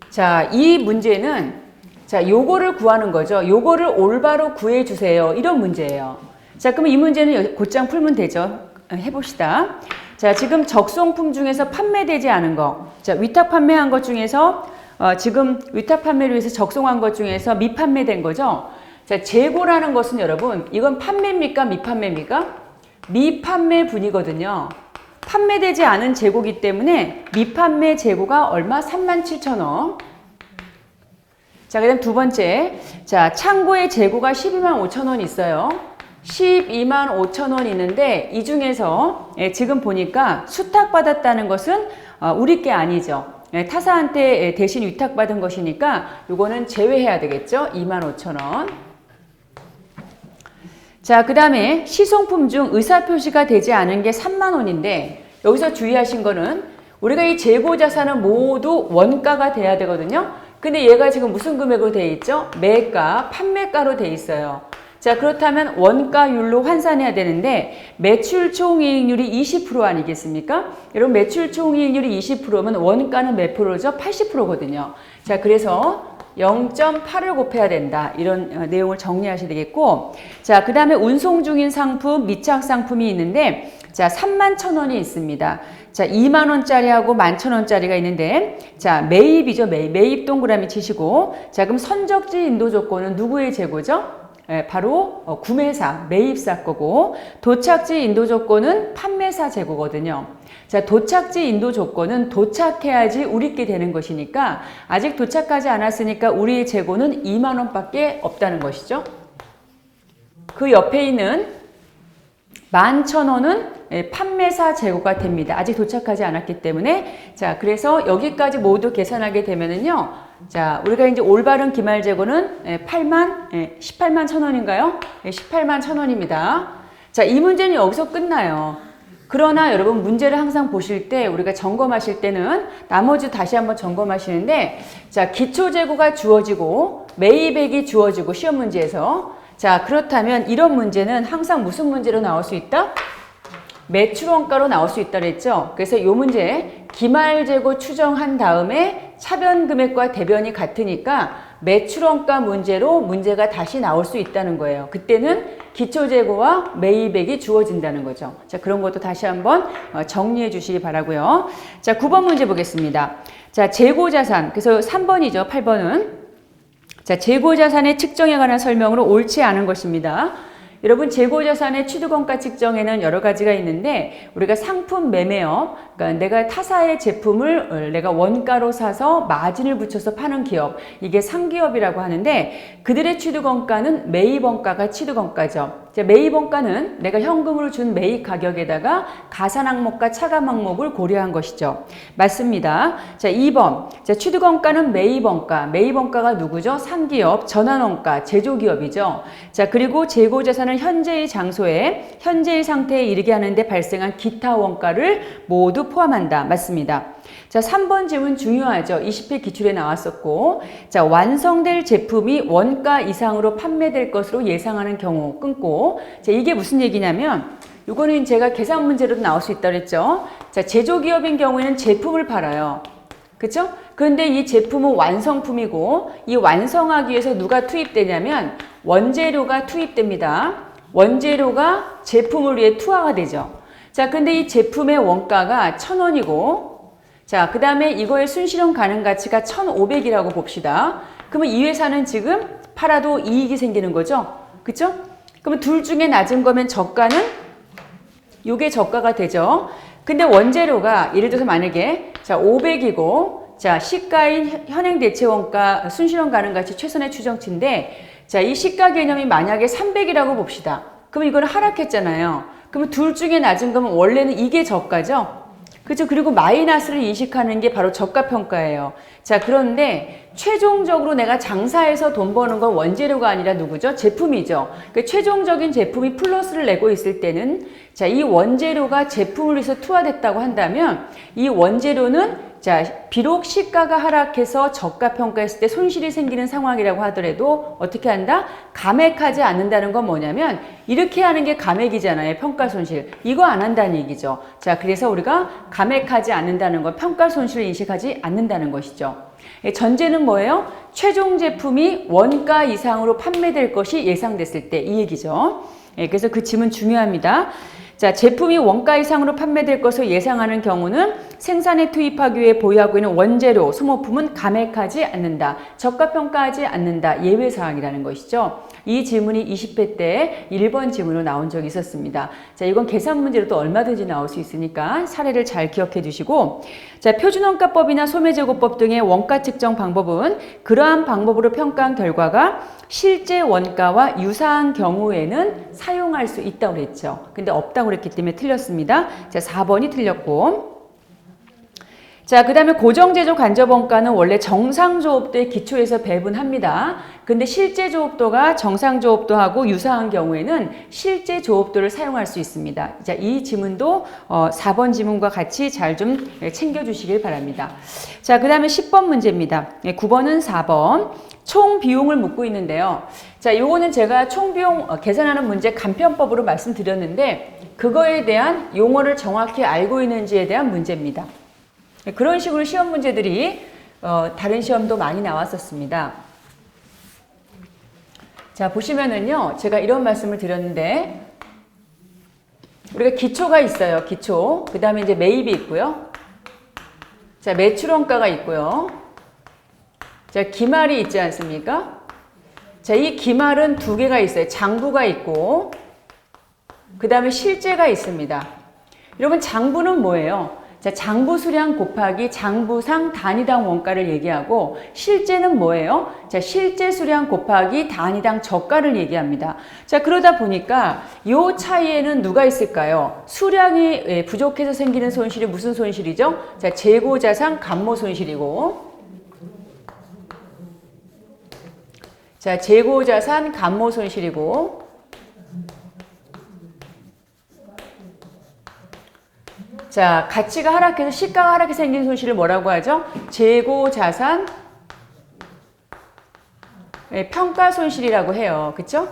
자, 이 문제는 자, 요거를 구하는 거죠. 요거를 올바로 구해주세요. 이런 문제예요. 자, 그럼 이 문제는 곧장 풀면 되죠. 해봅시다. 자, 지금 적송품 중에서 판매되지 않은 거. 자, 위탁 판매한 것 중에서 지금 위탁 판매를 위해서 적송한 것 중에서 미판매된 거죠. 자, 재고라는 것은 여러분, 이건 판매입니까? 미판매입니까? 미판매분이거든요. 판매되지 않은 재고기 때문에 미판매 재고가 얼마? 37,000원. 자, 그 다음 두 번째. 자, 창고에 재고가 125,000원 있어요. 125,000원 있는데 이 중에서 지금 보니까 수탁받았다는 것은 우리 게 아니죠. 타사한테 대신 위탁받은 것이니까 이거는 제외해야 되겠죠. 25,000원. 자, 그 다음에 시송품 중 의사표시가 되지 않은 게 30,000원인데 여기서 주의하신 거는 우리가 이 재고자산은 모두 원가가 돼야 되거든요. 근데 얘가 지금 무슨 금액으로 돼 있죠? 매가, 판매가로 돼 있어요. 자, 그렇다면 원가율로 환산해야 되는데 매출 총이익률이 20% 아니겠습니까? 여러분 매출 총이익률이 20%면 원가는 몇 프로죠? 80%거든요. 자, 그래서 0.8을 곱해야 된다. 이런 내용을 정리하셔야 되겠고 자, 그 다음에 운송 중인 상품, 미착 상품이 있는데 자, 31,000원이 있습니다. 자, 20,000원짜리하고 11,000원짜리가 있는데 자, 매입이죠. 매입 동그라미 치시고 자, 그럼 선적지 인도 조건은 누구의 재고죠? 바로 구매사, 매입사 거고 도착지 인도 조건은 판매사 재고거든요. 자, 도착지 인도 조건은 도착해야지 우리께 되는 것이니까 아직 도착하지 않았으니까 우리의 재고는 20,000원밖에 없다는 것이죠. 그 옆에 있는 11,000원은 판매사 재고가 됩니다. 아직 도착하지 않았기 때문에 자, 그래서 여기까지 모두 계산하게 되면은요. 자, 우리가 이제 올바른 기말 재고는 181,000원인가요? 181,000원입니다. 자, 이 문제는 여기서 끝나요. 그러나 여러분 문제를 항상 보실 때 우리가 점검하실 때는 나머지 다시 한번 점검하시는데 자, 기초재고가 주어지고 매입액이 주어지고 시험 문제에서 자, 그렇다면 이런 문제는 항상 무슨 문제로 나올 수 있다? 매출원가로 나올 수 있다 그랬죠. 그래서 이 문제 기말재고 추정한 다음에 차변금액과 대변이 같으니까 매출원가 문제로 문제가 다시 나올 수 있다는 거예요. 그때는 기초재고와 매입액이 주어진다는 거죠. 자, 그런 것도 다시 한번 정리해 주시기 바라고요. 자, 9번 문제 보겠습니다. 자, 재고자산. 그래서 3번이죠. 8번은. 자, 재고자산의 측정에 관한 설명으로 옳지 않은 것입니다. 여러분 재고자산의 취득원가 측정에는 여러 가지가 있는데 우리가 상품 매매업, 그러니까 내가 타사의 제품을 내가 원가로 사서 마진을 붙여서 파는 기업, 이게 상기업이라고 하는데 그들의 취득원가는 매입원가가 취득원가죠. 매입원가는 내가 현금으로 준 매입 가격에다가 가산 항목과 차감 항목을 고려한 것이죠. 맞습니다. 자, 2번. 자, 취득원가는 매입원가. 매입원가가 누구죠? 상기업, 전환원가, 제조기업이죠. 자, 그리고 재고자산은 현재의 장소에 현재의 상태에 이르게 하는데 발생한 기타 원가를 모두 포함한다. 맞습니다. 자, 3번 질문 중요하죠. 20회 기출에 나왔었고, 자, 완성될 제품이 원가 이상으로 판매될 것으로 예상하는 경우 끊고, 자, 이게 무슨 얘기냐면, 이거는 제가 계산 문제로도 나올 수 있다 그랬죠. 자, 제조기업인 경우에는 제품을 팔아요. 그쵸? 그런데 이 제품은 완성품이고, 이 완성하기 위해서 누가 투입되냐면, 원재료가 투입됩니다. 원재료가 제품을 위해 투하가 되죠. 자, 근데 이 제품의 원가가 1,000원이고, 자, 그 다음에 이거의 순실현 가능 가치가 1,500이라고 봅시다. 그러면 이 회사는 지금 팔아도 이익이 생기는 거죠? 그쵸? 그러면 둘 중에 낮은 거면 저가는 요게 저가가 되죠. 근데 원재료가 예를 들어서 만약에 자, 500이고 자, 시가인 현행 대체원가 순실현 가능 가치 최선의 추정치인데 자, 이 시가 개념이 만약에 300이라고 봅시다. 그럼 이거는 하락했잖아요. 그러면 둘 중에 낮은 거면 원래는 이게 저가죠? 그죠? 그리고 마이너스를 인식하는 게 바로 저가평가예요. 자, 그런데 최종적으로 내가 장사해서 돈 버는 건 원재료가 아니라 누구죠? 제품이죠. 그 최종적인 제품이 플러스를 내고 있을 때는 자, 이 원재료가 제품을 위해서 투하됐다고 한다면 이 원재료는 자, 비록 시가가 하락해서 저가평가했을 때 손실이 생기는 상황이라고 하더라도 어떻게 한다? 감액하지 않는다는 건 뭐냐면 이렇게 하는 게 감액이잖아요. 평가 손실. 이거 안 한다는 얘기죠. 자, 그래서 우리가 감액하지 않는다는 건 평가 손실을 인식하지 않는다는 것이죠. 전제는 뭐예요? 최종 제품이 원가 이상으로 판매될 것이 예상됐을 때 이 얘기죠. 그래서 그 질문 중요합니다. 자, 제품이 원가 이상으로 판매될 것을 예상하는 경우는 생산에 투입하기 위해 보유하고 있는 원재료, 소모품은 감액하지 않는다. 저가평가하지 않는다. 예외사항이라는 것이죠. 이 질문이 20회 때 1번 질문으로 나온 적이 있었습니다. 자, 이건 계산 문제로 또 얼마든지 나올 수 있으니까 사례를 잘 기억해 두시고 자, 표준원가법이나 소매제고법 등의 원가 측정 방법은 그러한 방법으로 평가한 결과가 실제 원가와 유사한 경우에는 사용할 수 있다고 그랬죠. 근데 없다고 그랬기 때문에 틀렸습니다. 자, 4번이 틀렸고 자, 그 다음에 고정제조 간접원가는 원래 정상조업도의 기초에서 배분합니다. 근데 실제 조업도가 정상조업도하고 유사한 경우에는 실제 조업도를 사용할 수 있습니다. 자, 이 지문도 4번 지문과 같이 잘 좀 챙겨주시길 바랍니다. 자, 그 다음에 10번 문제입니다. 9번은 4번. 총 비용을 묻고 있는데요. 자, 요거는 제가 총 비용 계산하는 문제 간편법으로 말씀드렸는데 그거에 대한 용어를 정확히 알고 있는지에 대한 문제입니다. 그런 식으로 시험 문제들이 다른 시험도 많이 나왔었습니다. 자, 보시면은요, 제가 이런 말씀을 드렸는데 우리가 기초가 있어요. 기초. 그 다음에 이제 매입이 있고요. 자, 매출원가가 있고요. 자, 기말이 있지 않습니까? 자, 이 기말은 두 개가 있어요. 장부가 있고 그 다음에 실제가 있습니다. 여러분, 장부는 뭐예요? 자, 장부 수량 곱하기 장부상 단위당 원가를 얘기하고 실제는 뭐예요? 자, 실제 수량 곱하기 단위당 저가를 얘기합니다. 자, 그러다 보니까 이 차이에는 누가 있을까요? 수량이 부족해서 생기는 손실이 무슨 손실이죠? 자, 재고자산 감모 손실이고 자, 재고자산 감모 손실이고 자, 가치가 하락해서 시가가 하락해서 생긴 손실을 뭐라고 하죠? 재고 자산 평가 손실이라고 해요. 그쵸?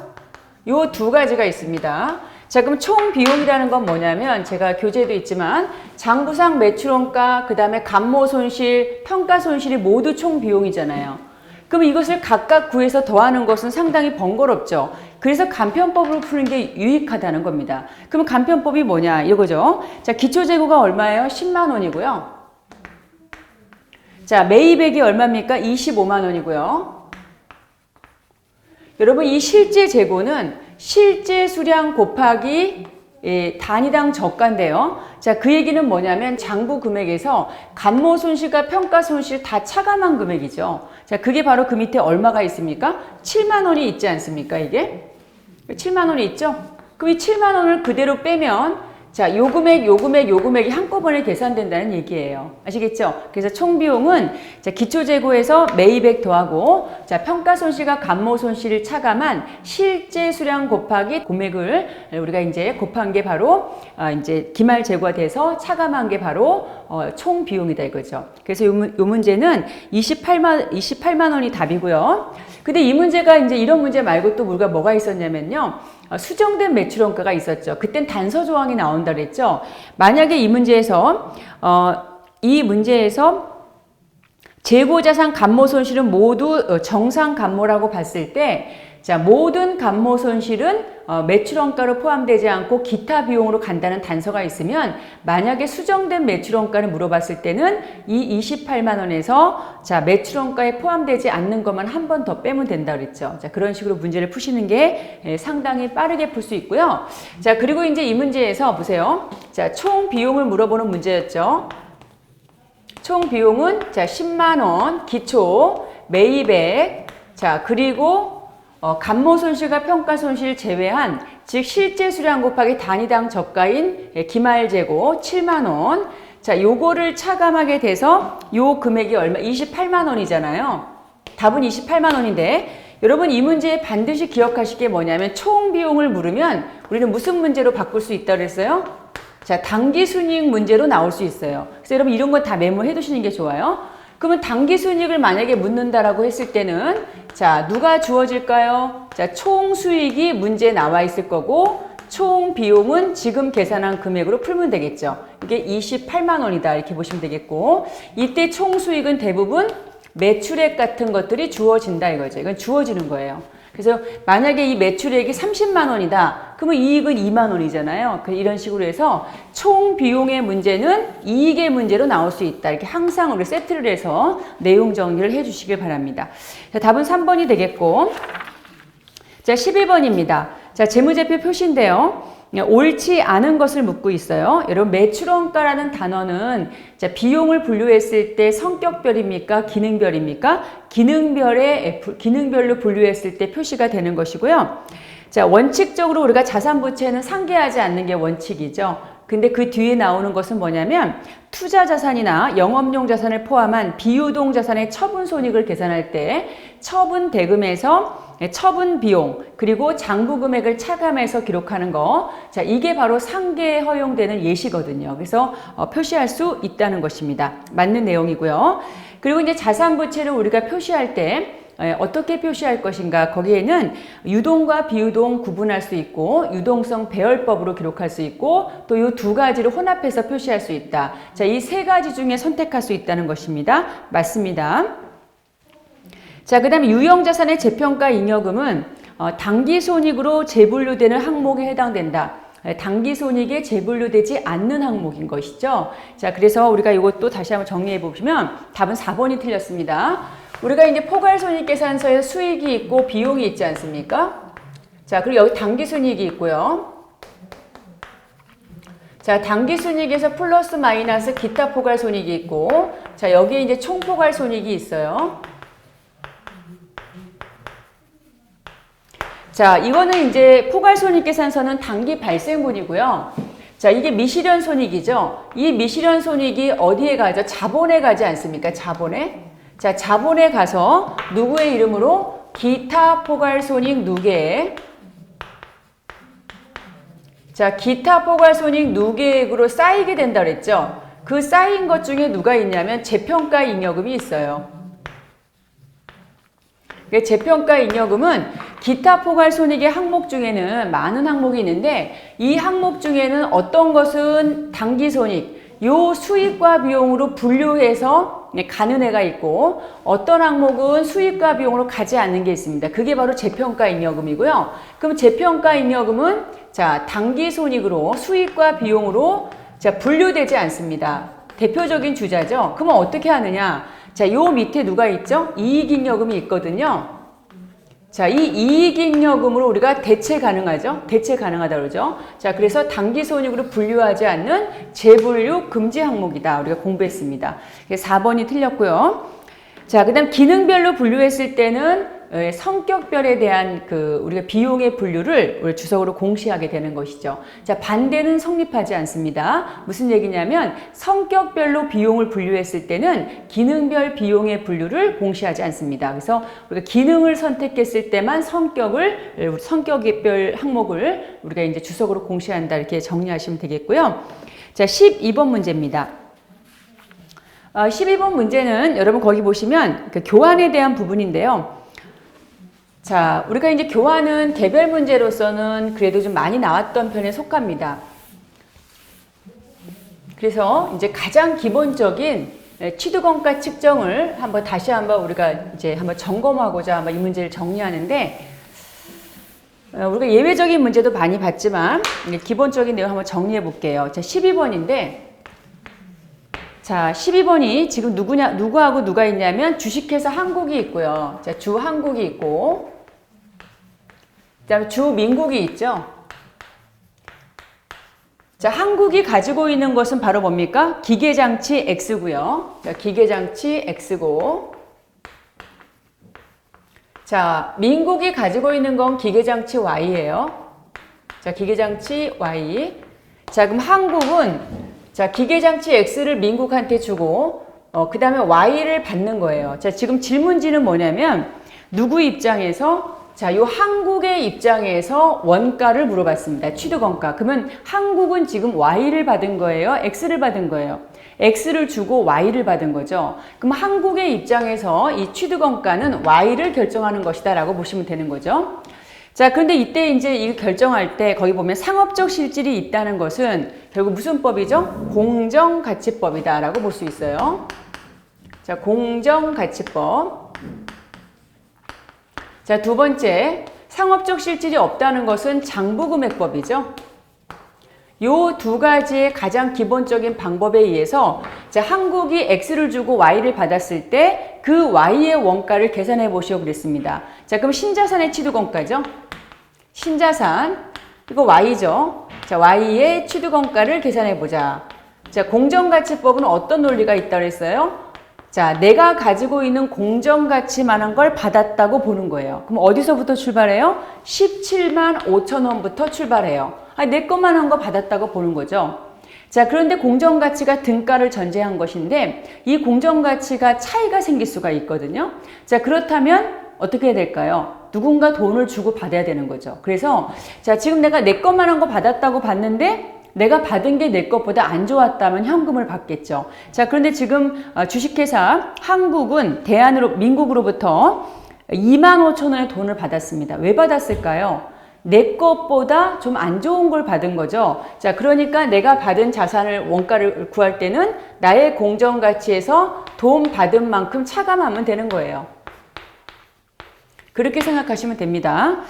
요 두 가지가 있습니다. 자, 그럼 총 비용이라는 건 뭐냐면 제가 교재도 있지만 장부상 매출원가, 그 다음에 감모 손실, 평가 손실이 모두 총 비용이잖아요. 그럼 이것을 각각 구해서 더하는 것은 상당히 번거롭죠. 그래서 간편법으로 푸는 게 유익하다는 겁니다. 그럼 간편법이 뭐냐 이거죠. 자, 기초재고가 얼마예요? 10만 원이고요. 자, 매입액이 얼마입니까? 25만 원이고요. 여러분, 이 실제 재고는 실제 수량 곱하기 단위당 저가인데요. 자, 그 얘기는 뭐냐면 장부 금액에서 감모 손실과 평가 손실 다 차감한 금액이죠. 자, 그게 바로 그 밑에 얼마가 있습니까? 7만 원이 있지 않습니까, 이게? 7만 원이 있죠? 그럼 이 7만 원을 그대로 빼면 자, 요 금액, 요 금액, 요 금액이 한꺼번에 계산된다는 얘기예요. 아시겠죠? 그래서 총 비용은 자, 기초 재고에서 매입액 더하고 자, 평가 손실과 감모 손실을 차감한 실제 수량 곱하기 금액을 우리가 이제 곱한 게 바로 이제 기말 재고가 돼서 차감한 게 바로 총 비용이다 이거죠. 그래서 요 문제는 28만 원이 답이고요. 근데 이 문제가 이제 이런 문제 말고 또 우리가 뭐가 있었냐면요. 수정된 매출원가가 있었죠. 그땐 단서 조항이 나온다 그랬죠. 만약에 이 문제에서 재고자산 감모 손실은 모두 정상 감모라고 봤을 때 자, 모든 감모 손실은 매출원가로 포함되지 않고 기타 비용으로 간다는 단서가 있으면 만약에 수정된 매출원가를 물어봤을 때는 이 28만 원에서 자, 매출원가에 포함되지 않는 것만 한 번 더 빼면 된다 그랬죠. 자, 그런 식으로 문제를 푸시는 게 상당히 빠르게 풀 수 있고요. 자, 그리고 이제 이 문제에서 보세요. 자, 총 비용을 물어보는 문제였죠. 총 비용은 자, 10만 원 기초 매입액 자, 그리고 감모 손실과 평가 손실 제외한 즉 실제 수량 곱하기 단위당 저가인 기말 재고 7만 원. 자, 요거를 차감하게 돼서 요 금액이 얼마? 28만 원이잖아요. 답은 28만 원인데 여러분 이 문제에 반드시 기억하실 게 뭐냐면 총 비용을 물으면 우리는 무슨 문제로 바꿀 수 있다고 그랬어요? 자, 당기순이익 문제로 나올 수 있어요. 그래서 여러분 이런 거 다 메모해 두시는 게 좋아요. 그러면 당기순이익을 만약에 묻는다라고 했을 때는 자, 누가 주어질까요? 자, 총 수익이 문제에 나와 있을 거고 총 비용은 지금 계산한 금액으로 풀면 되겠죠. 이게 28만 원이다 이렇게 보시면 되겠고 이때 총 수익은 대부분 매출액 같은 것들이 주어진다 이거죠. 이건 주어지는 거예요. 그래서 만약에 이 매출액이 30만 원이다. 그러면 이익은 2만 원이잖아요. 이런 식으로 해서 총 비용의 문제는 이익의 문제로 나올 수 있다. 이렇게 항상 우리 세트를 해서 내용 정리를 해 주시길 바랍니다. 자, 답은 3번이 되겠고 자, 11번입니다. 자, 재무제표 표시인데요. 옳지 않은 것을 묻고 있어요. 여러분 매출원가라는 단어는 자, 비용을 분류했을 때 성격별입니까? 기능별입니까? 기능별로 분류했을 때 표시가 되는 것이고요. 자, 원칙적으로 우리가 자산부채는 상계하지 않는 게 원칙이죠. 근데 그 뒤에 나오는 것은 뭐냐면 투자 자산이나 영업용 자산을 포함한 비유동 자산의 처분 손익을 계산할 때 처분 대금에서 처분 비용 그리고 장부 금액을 차감해서 기록하는 거. 자, 이게 바로 상계에 허용되는 예시거든요. 그래서 표시할 수 있다는 것입니다. 맞는 내용이고요. 그리고 이제 자산부채를 우리가 표시할 때 어떻게 표시할 것인가? 거기에는 유동과 비유동 구분할 수 있고 유동성 배열법으로 기록할 수 있고 또 이 두 가지를 혼합해서 표시할 수 있다. 자, 이 세 가지 중에 선택할 수 있다는 것입니다. 맞습니다. 자, 그 다음에 유형자산의 재평가 잉여금은 당기손익으로 재분류되는 항목에 해당된다. 당기손익에 재분류되지 않는 항목인 것이죠. 자, 그래서 우리가 이것도 다시 한번 정리해 보시면 답은 4번이 틀렸습니다. 우리가 이제 포괄손익계산서에 수익이 있고 비용이 있지 않습니까? 자, 그리고 여기 당기순이익이 있고요. 자, 당기순이익에서 플러스 마이너스 기타 포괄손익이 있고 자, 여기에 이제 총포괄손익이 있어요. 자, 이거는 이제 포괄손익계산서는 당기 발생분이고요. 자, 이게 미실현 손익이죠. 이 미실현 손익이 어디에 가죠? 자본에 가지 않습니까? 자본에. 자, 자본에 가서 누구의 이름으로 기타 포괄손익 누계 자, 기타 포괄손익 누계액으로 쌓이게 된다 그랬죠? 그 쌓인 것 중에 누가 있냐면 재평가 잉여금이 있어요. 재평가 잉여금은 기타 포괄손익의 항목 중에는 많은 항목이 있는데 이 항목 중에는 어떤 것은 당기손익, 요 수익과 비용으로 분류해서 가는 애가 있고 어떤 항목은 수익과 비용으로 가지 않는 게 있습니다. 그게 바로 재평가 잉여금이고요. 그럼 재평가 잉여금은 자, 당기손익으로 수익과 비용으로 자, 분류되지 않습니다. 대표적인 주자죠. 그러면 어떻게 하느냐? 자, 요 밑에 누가 있죠? 이익잉여금이 있거든요. 자, 이 이익잉여금으로 우리가 대체 가능하죠? 대체 가능하다 그러죠? 자, 그래서 당기손익으로 분류하지 않는 재분류 금지 항목이다. 우리가 공부했습니다. 4번이 틀렸고요. 자, 그 다음 기능별로 분류했을 때는 성격별에 대한 우리가 비용의 분류를 우리 주석으로 공시하게 되는 것이죠. 자, 반대는 성립하지 않습니다. 무슨 얘기냐면 성격별로 비용을 분류했을 때는 기능별 비용의 분류를 공시하지 않습니다. 그래서 우리가 기능을 선택했을 때만 성격별 항목을 우리가 이제 주석으로 공시한다 이렇게 정리하시면 되겠고요. 자, 12번 문제입니다. 12번 문제는 여러분 거기 보시면 교환에 대한 부분인데요. 자, 우리가 이제 교환은 개별 문제로서는 그래도 좀 많이 나왔던 편에 속합니다. 그래서 이제 가장 기본적인 취득원가 측정을 다시 한번 우리가 이제 한번 점검하고자 한번 이 문제를 정리하는데 우리가 예외적인 문제도 많이 봤지만 기본적인 내용 한번 정리해 볼게요. 자, 12번인데 자, 12번이 지금 누구하고 누가 있냐면 주식회사 한국이 있고요. 자, 주 한국이 있고, 그 다음에 주 민국이 있죠. 자, 한국이 가지고 있는 것은 바로 뭡니까? 기계장치 X고요. 자, 기계장치 X고, 자, 민국이 가지고 있는 건 기계장치 Y예요. 자, 기계장치 Y. 자, 그럼 한국은 자, 기계장치 X를 민국한테 주고 그 다음에 Y를 받는 거예요. 자, 지금 질문지는 뭐냐면 누구 입장에서 자, 요 한국의 입장에서 원가를 물어봤습니다. 취득원가. 그러면 한국은 지금 Y를 받은 거예요? X를 받은 거예요? X를 주고 Y를 받은 거죠. 그럼 한국의 입장에서 이 취득원가는 Y를 결정하는 것이다 라고 보시면 되는 거죠. 자, 그런데 이때 이제 이 결정할 때 거기 보면 상업적 실질이 있다는 것은 결국 무슨 법이죠? 공정가치법이다 라고 볼 수 있어요. 자, 공정가치법. 자, 두 번째, 상업적 실질이 없다는 것은 장부금액법이죠. 요 두 가지의 가장 기본적인 방법에 의해서 자, 한국이 X를 주고 Y를 받았을 때 그 Y의 원가를 계산해 보시오 그랬습니다. 자, 그럼 신자산의 취득원가죠. 신자산, 이거 Y죠. 자, Y의 취득원가를 계산해 보자. 자, 공정가치법은 어떤 논리가 있다고 그랬어요? 자, 내가 가지고 있는 공정가치만한 걸 받았다고 보는 거예요. 그럼 어디서부터 출발해요? 17만 5천 원부터 출발해요. 내 것만 한 거 받았다고 보는 거죠. 자, 그런데 공정가치가 등가를 전제한 것인데 이 공정가치가 차이가 생길 수가 있거든요. 자, 그렇다면 어떻게 해야 될까요? 누군가 돈을 주고 받아야 되는 거죠. 그래서 자, 지금 내가 내 것만 한 거 받았다고 봤는데 내가 받은 게 내 것보다 안 좋았다면 현금을 받겠죠. 자, 그런데 지금 주식회사 한국은 민국으로부터 2만 5천 원의 돈을 받았습니다. 왜 받았을까요? 내 것보다 좀 안 좋은 걸 받은 거죠. 자, 그러니까 내가 받은 자산을 원가를 구할 때는 나의 공정가치에서 돈 받은 만큼 차감하면 되는 거예요. 그렇게 생각하시면 됩니다.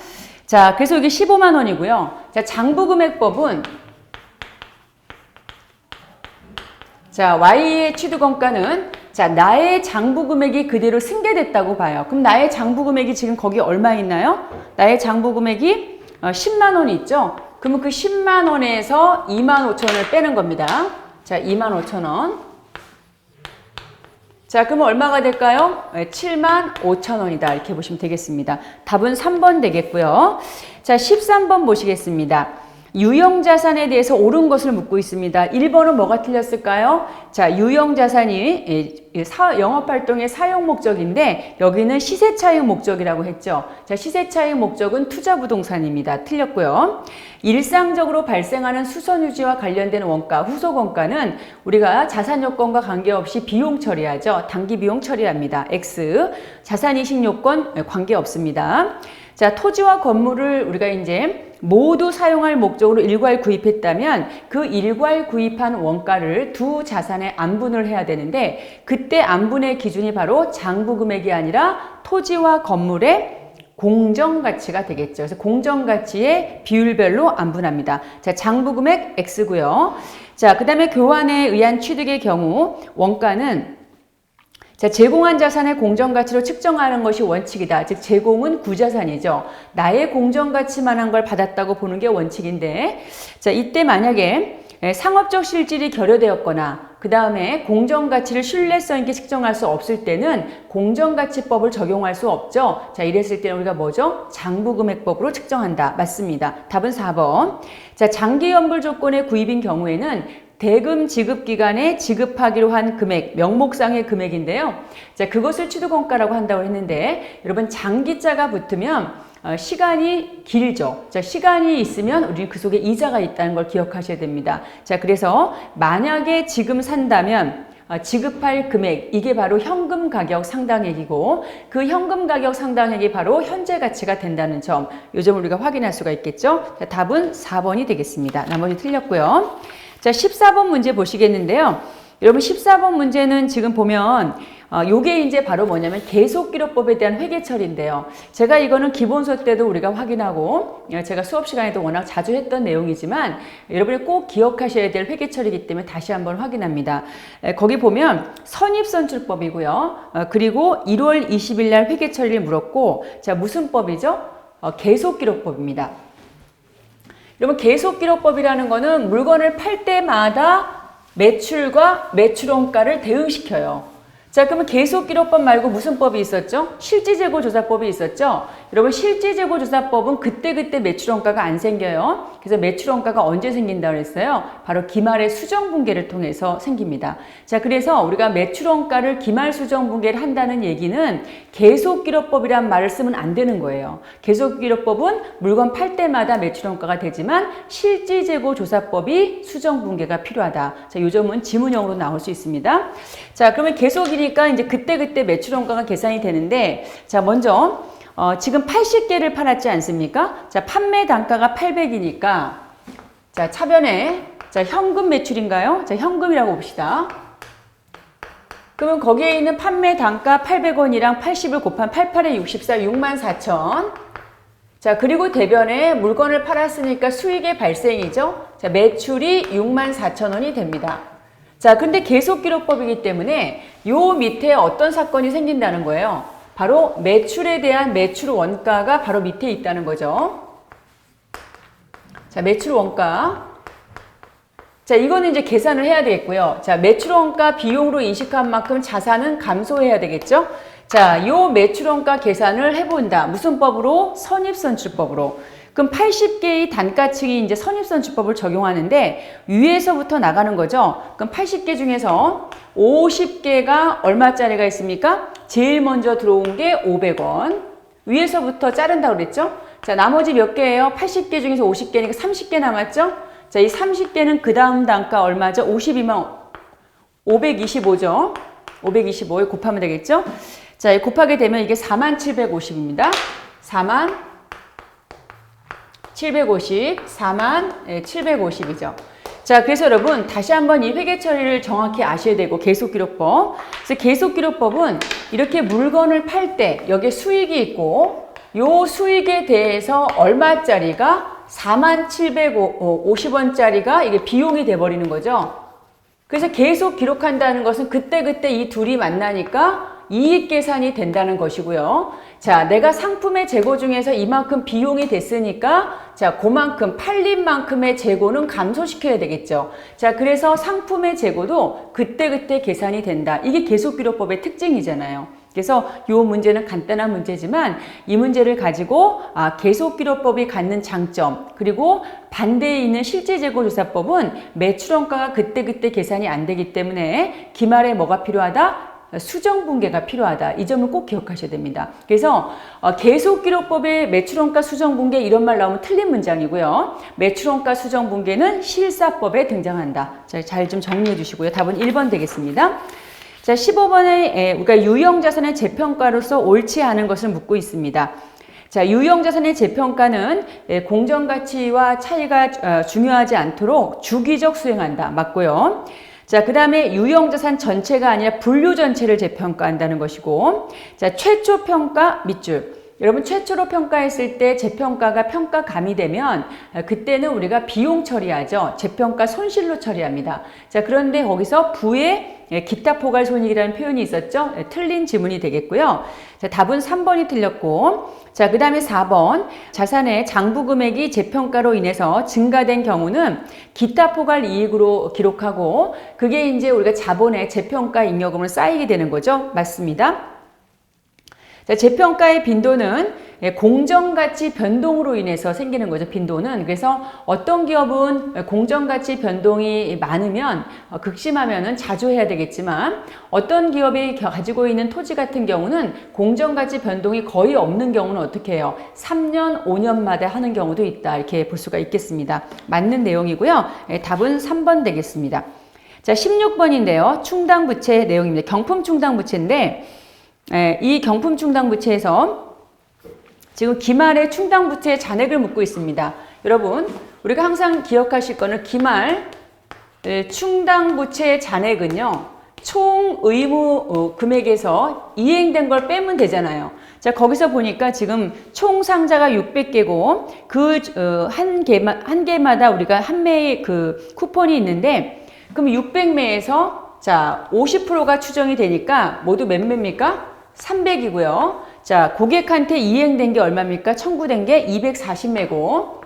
자, 그래서 이게 15만 원이고요. 자, 장부금액법은 자, Y의 취득원가는 자, 나의 장부금액이 그대로 승계됐다고 봐요. 그럼 나의 장부금액이 지금 거기 얼마 있나요? 나의 장부금액이 10만 원이 있죠? 그러면 그 10만 원에서 2만 5천 원을 빼는 겁니다. 자, 2만 5천 원. 자, 그러면 얼마가 될까요? 7만 5천 원이다. 이렇게 보시면 되겠습니다. 답은 3번 되겠고요. 자, 13번 보시겠습니다. 유형자산에 대해서 옳은 것을 묻고 있습니다. 1번은 뭐가 틀렸을까요? 자, 유형자산이 영업활동의 사용 목적인데 여기는 시세차익 목적이라고 했죠. 자, 시세차익 목적은 투자부동산입니다. 틀렸고요. 일상적으로 발생하는 수선유지와 관련된 원가, 후속원가는 우리가 자산요건과 관계없이 비용 처리하죠. 단기비용 처리합니다. X. 자산이식요건 관계없습니다. 자, 토지와 건물을 우리가 이제 모두 사용할 목적으로 일괄 구입했다면 그 일괄 구입한 원가를 두 자산에 안분을 해야 되는데 그때 안분의 기준이 바로 장부금액이 아니라 토지와 건물의 공정가치가 되겠죠. 그래서 공정가치의 비율별로 안분합니다. 자, 장부금액 X고요. 자, 그 다음에 교환에 의한 취득의 경우 원가는 자, 제공한 자산의 공정가치로 측정하는 것이 원칙이다. 즉 제공은 구자산이죠. 나의 공정가치만한 걸 받았다고 보는 게 원칙인데 자, 이때 만약에 상업적 실질이 결여되었거나 그 다음에 공정가치를 신뢰성 있게 측정할 수 없을 때는 공정가치법을 적용할 수 없죠. 자, 이랬을 때는 우리가 뭐죠? 장부금액법으로 측정한다. 맞습니다. 답은 4번. 자, 장기연불 조건의 구입인 경우에는 대금 지급 기간에 지급하기로 한 금액, 명목상의 금액인데요. 자, 그것을 취득원가라고 한다고 했는데 여러분 장기자가 붙으면 시간이 길죠. 자, 시간이 있으면 우리는 그 속에 이자가 있다는 걸 기억하셔야 됩니다. 자, 그래서 만약에 지금 산다면 지급할 금액, 이게 바로 현금 가격 상당액이고 그 현금 가격 상당액이 바로 현재 가치가 된다는 점, 이 점을 우리가 확인할 수가 있겠죠. 자, 답은 4번이 되겠습니다. 나머지 틀렸고요. 자, 14번 문제 보시겠는데요. 여러분 14번 문제는 지금 보면 요게 이제 바로 뭐냐면 계속기록법에 대한 회계처리인데요. 제가 이거는 기본서 때도 우리가 확인하고 제가 수업 시간에도 워낙 자주 했던 내용이지만 여러분이 꼭 기억하셔야 될 회계처리이기 때문에 다시 한번 확인합니다. 거기 보면 선입선출법이고요. 그리고 1월 20일 날 회계처리를 물었고 자, 무슨 법이죠? 계속기록법입니다. 여러분 계속기록법이라는 거는 물건을 팔 때마다 매출과 매출원가를 대응시켜요. 자, 그러면 계속기록법 말고 무슨 법이 있었죠? 실지재고조사법이 있었죠? 여러분 실지재고조사법은 그때그때 매출원가가 안 생겨요. 그래서 매출원가가 언제 생긴다고 했어요? 바로 기말의 수정분계를 통해서 생깁니다. 자, 그래서 우리가 매출원가를 기말 수정분계를 한다는 얘기는 계속기록법이란 말을 쓰면 안 되는 거예요. 계속기록법은 물건 팔 때마다 매출원가가 되지만 실지재고조사법이 수정분계가 필요하다. 자, 이 점은 지문형으로 나올 수 있습니다. 자, 그러면 계속이니까 이제 그때그때 매출원가가 계산이 되는데 자, 먼저 지금 80개를 팔았지 않습니까? 자, 판매 단가가 800이니까 자, 차변에 자, 현금 매출인가요? 자, 현금이라고 봅시다. 그러면 거기에 있는 판매 단가 800원이랑 80을 곱한 88에 64, 64,000. 자, 그리고 대변에 물건을 팔았으니까 수익의 발생이죠. 자, 매출이 64,000원이 됩니다. 자, 근데 계속기록법이기 때문에 요 밑에 어떤 사건이 생긴다는 거예요. 바로 매출에 대한 매출 원가가 바로 밑에 있다는 거죠. 자, 매출 원가. 자, 이거는 이제 계산을 해야 되겠고요. 자, 매출 원가 비용으로 인식한 만큼 자산은 감소해야 되겠죠. 자, 요 매출 원가 계산을 해본다. 무슨 법으로? 선입선출법으로. 그럼 80개의 단가층이 이제 선입선출법을 적용하는데 위에서부터 나가는 거죠. 그럼 80개 중에서 50개가 얼마짜리가 있습니까? 제일 먼저 들어온 게 500원. 위에서부터 자른다고 그랬죠? 자, 나머지 몇 개예요? 80개 중에서 50개니까 30개 남았죠? 자, 이 30개는 그 다음 단가 얼마죠? 50이면 525죠? 525에 곱하면 되겠죠? 자, 곱하게 되면 이게 4750입니다. 4750, 4750이죠. 자, 그래서 여러분 다시 한번 이 회계처리를 정확히 아셔야 되고 계속기록법. 그래서 계속기록법은 이렇게 물건을 팔 때 여기에 수익이 있고 요 수익에 대해서 얼마짜리가 4750원짜리가 이게 비용이 돼버리는 거죠. 그래서 계속 기록한다는 것은 그때그때 이 둘이 만나니까 이익 계산이 된다는 것이고요. 자, 내가 상품의 재고 중에서 이만큼 비용이 됐으니까 자, 그만큼 팔린 만큼의 재고는 감소시켜야 되겠죠. 자, 그래서 상품의 재고도 그때그때 계산이 된다. 이게 계속기록법의 특징이잖아요. 그래서 이 문제는 간단한 문제지만 이 문제를 가지고 계속기록법이 갖는 장점, 그리고 반대에 있는 실제재고조사법은 매출원가가 그때그때 계산이 안 되기 때문에 기말에 뭐가 필요하다? 수정분계가 필요하다. 이 점을 꼭 기억하셔야 됩니다. 그래서 계속기록법의 매출원가 수정분계 이런 말 나오면 틀린 문장이고요. 매출원가 수정분계는 실사법에 등장한다. 잘 좀 정리해 주시고요. 답은 1번 되겠습니다. 자, 15번에 우리가 유형자산의 재평가로서 옳지 않은 것을 묻고 있습니다. 자, 유형자산의 재평가는 공정가치와 차이가 중요하지 않도록 주기적 수행한다. 맞고요. 자, 그 다음에 유형자산 전체가 아니라 분류 전체를 재평가한다는 것이고, 자, 최초 평가 밑줄. 여러분, 최초로 평가했을 때 재평가가 평가감이 되면 그때는 우리가 비용 처리하죠. 재평가 손실로 처리합니다. 자, 그런데 거기서 부의 기타 포괄 손익이라는 표현이 있었죠. 틀린 지문이 되겠고요. 자, 답은 3번이 틀렸고, 자, 그 다음에 4번 자산의 장부 금액이 재평가로 인해서 증가된 경우는 기타 포괄 이익으로 기록하고 그게 이제 우리가 자본의 재평가 잉여금으로 쌓이게 되는 거죠. 맞습니다. 자, 재평가의 빈도는 공정가치 변동으로 인해서 생기는 거죠. 빈도는. 그래서 어떤 기업은 공정가치 변동이 많으면 극심하면은 자주 해야 되겠지만 어떤 기업이 가지고 있는 토지 같은 경우는 공정가치 변동이 거의 없는 경우는 어떻게 해요? 3년, 5년마다 하는 경우도 있다. 이렇게 볼 수가 있겠습니다. 맞는 내용이고요. 답은 3번 되겠습니다. 자, 16번인데요. 충당부채 내용입니다. 경품 충당부채인데 이 경품 충당부채에서 지금 기말의 충당부채의 잔액을 묻고 있습니다. 여러분, 우리가 항상 기억하실 거는 기말 충당부채의 잔액은요, 총 의무 금액에서 이행된 걸 빼면 되잖아요. 자, 거기서 보니까 지금 총 상자가 600개고 그 한 개마다 우리가 한 매의 그 쿠폰이 있는데 그럼 600매에서 자, 50%가 추정이 되니까 모두 몇 매입니까? 300이고요. 자, 고객한테 이행된 게 얼마입니까? 청구된 게 240매고.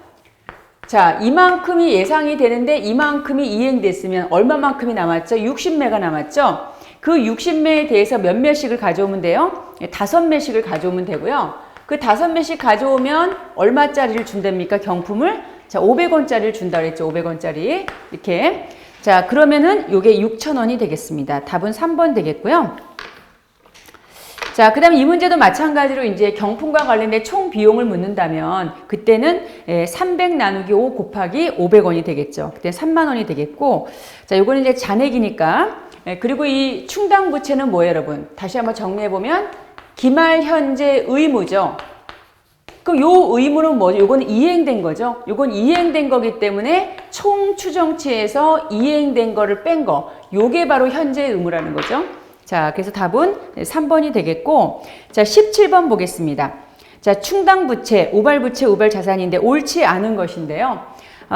자, 이만큼이 예상이 되는데 이만큼이 이행됐으면 얼마만큼이 남았죠? 60매가 남았죠? 그 60매에 대해서 몇 매씩을 가져오면 돼요? 5매씩을 가져오면 되고요. 그 5매씩 가져오면 얼마짜리를 준답니까? 경품을? 자, 500원짜리를 준다 그랬죠? 500원짜리. 이렇게. 자, 그러면은 요게 6,000원이 되겠습니다. 답은 3번 되겠고요. 자, 그 다음에 이 문제도 마찬가지로 이제 경품과 관련된 총 비용을 묻는다면 그때는 300 나누기 5 곱하기 500원이 되겠죠. 그때 3만 원이 되겠고, 자, 요거는 이제 잔액이니까. 그리고 이 충당부채는 뭐예요, 여러분? 다시 한번 정리해보면 기말 현재 의무죠. 그 요 의무는 뭐죠? 요거는 이행된 거죠. 요건 이행된 거기 때문에 총 추정치에서 이행된 거를 뺀 거. 요게 바로 현재 의무라는 거죠. 자, 그래서 답은 3번이 되겠고, 자, 17번 보겠습니다. 자, 충당부채, 우발부채, 우발자산인데 옳지 않은 것인데요.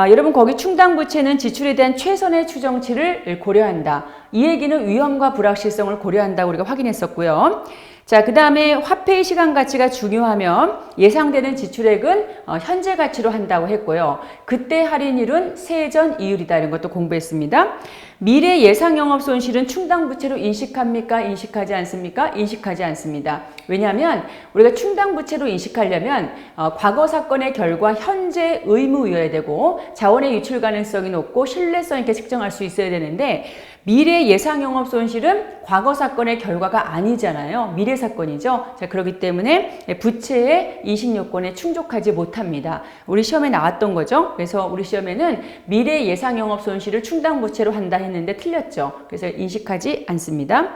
여러분, 거기 충당부채는 지출에 대한 최선의 추정치를 고려한다. 이 얘기는 위험과 불확실성을 고려한다고 우리가 확인했었고요. 자, 그 다음에 화폐의 시간 가치가 중요하면 예상되는 지출액은 현재 가치로 한다고 했고요. 그때 할인율은 세전 이율이다. 이런 것도 공부했습니다. 미래 예상 영업 손실은 충당부채로 인식합니까? 인식하지 않습니까? 인식하지 않습니다. 왜냐하면 우리가 충당부채로 인식하려면 과거 사건의 결과 현재 의무여야 되고 자원의 유출 가능성이 높고 신뢰성 있게 측정할 수 있어야 되는데 미래 예상 영업 손실은 과거 사건의 결과가 아니잖아요. 미래 사건이죠. 자, 그렇기 때문에 부채의 인식 요건에 충족하지 못합니다. 우리 시험에 나왔던 거죠. 그래서 우리 시험에는 미래 예상 영업 손실을 충당부채로 한다 했는데 틀렸죠. 그래서 인식하지 않습니다.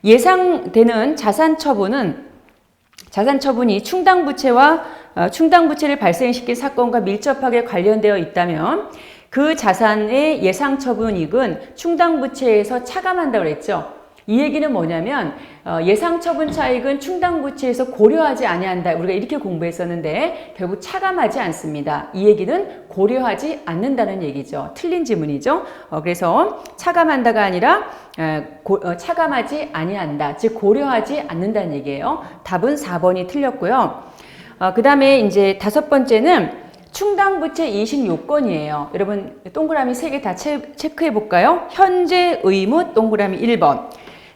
예상되는 자산 처분이 충당부채를 발생시킨 사건과 밀접하게 관련되어 있다면 그 자산의 예상 처분이익은 충당부채에서 차감한다고 그랬죠. 이 얘기는 뭐냐면 예상 처분 차익은 충당부채에서 고려하지 아니한다. 우리가 이렇게 공부했었는데 결국 차감하지 않습니다. 이 얘기는 고려하지 않는다는 얘기죠. 틀린 지문이죠. 그래서 차감한다가 아니라 차감하지 아니한다. 즉 고려하지 않는다는 얘기예요. 답은 4번이 틀렸고요. 그 다음에 이제 5번째는 충당부채 인식 요건이에요. 여러분 동그라미 3개 다 체크해 볼까요? 현재 의무 동그라미 1번.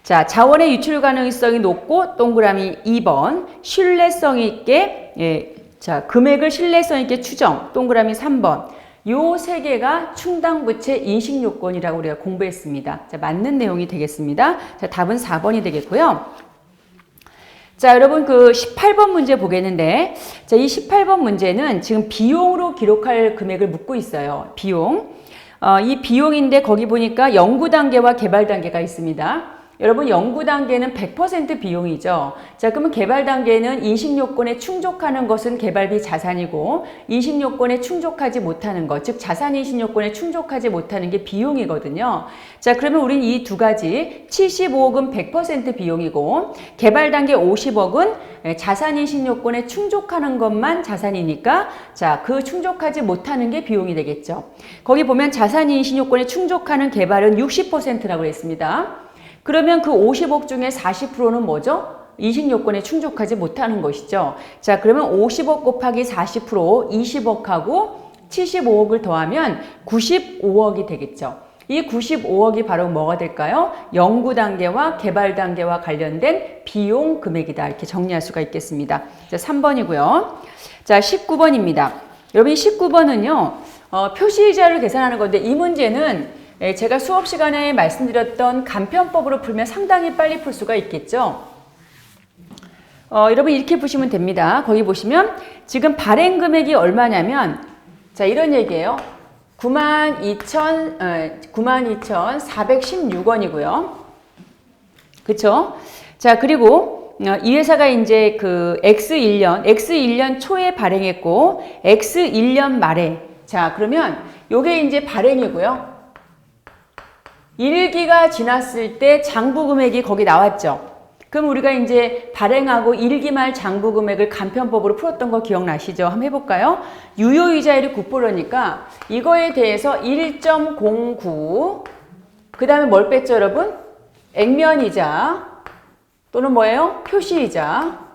자, 자원의 유출 가능성이 높고 동그라미 2번. 신뢰성 있게 자, 금액을 신뢰성 있게 추정 동그라미 3번. 요 세 개가 충당 부채 인식 요건이라고 우리가 공부했습니다. 자, 맞는 내용이 되겠습니다. 자, 답은 4번이 되겠고요. 자, 여러분 그 18번 문제 보겠는데, 자, 이 18번 문제는 지금 비용으로 기록할 금액을 묻고 있어요. 비용. 이 비용인데 거기 보니까 연구 단계와 개발 단계가 있습니다. 여러분 연구 단계는 100% 비용이죠. 자, 그러면 개발 단계는 인식 요건에 충족하는 것은 개발비 자산이고, 인식 요건에 충족하지 못하는 것, 즉 자산 인식 요건에 충족하지 못하는 게 비용이거든요. 자, 그러면 우린 이 두 가지 75억은 100% 비용이고, 개발 단계 50억은 자산 인식 요건에 충족하는 것만 자산이니까, 자, 그 충족하지 못하는 게 비용이 되겠죠. 거기 보면 자산 인식 요건에 충족하는 개발은 60%라고 했습니다. 그러면 그 50억 중에 40%는 뭐죠? 인식 요건에 충족하지 못하는 것이죠. 자, 그러면 50억 곱하기 40% 20억하고 75억을 더하면 95억이 되겠죠. 이 95억이 바로 뭐가 될까요? 연구 단계와 개발 단계와 관련된 비용 금액이다. 이렇게 정리할 수가 있겠습니다. 자, 3번이고요. 자, 19번입니다. 여러분 19번은요. 표시이자를 계산하는 건데 이 문제는 제가 수업 시간에 말씀드렸던 간편법으로 풀면 상당히 빨리 풀 수가 있겠죠. 여러분 이렇게 보시면 됩니다. 거기 보시면 지금 발행 금액이 얼마냐면, 자, 이런 얘기예요. 92,416원이고요. 그쵸? 자, 그리고 이 회사가 이제 그 X1년 초에 발행했고, X1년 말에, 자, 그러면 요게 이제 발행이고요. 1기가 지났을 때 장부 금액이 거기 나왔죠. 그럼 우리가 이제 발행하고 1기 말 장부 금액을 간편법으로 풀었던 거 기억나시죠? 한번 해볼까요? 유효이자율이 9%니까 이거에 대해서 1.09, 그 다음에 뭘 뺐죠, 여러분? 액면이자 또는 뭐예요? 표시이자.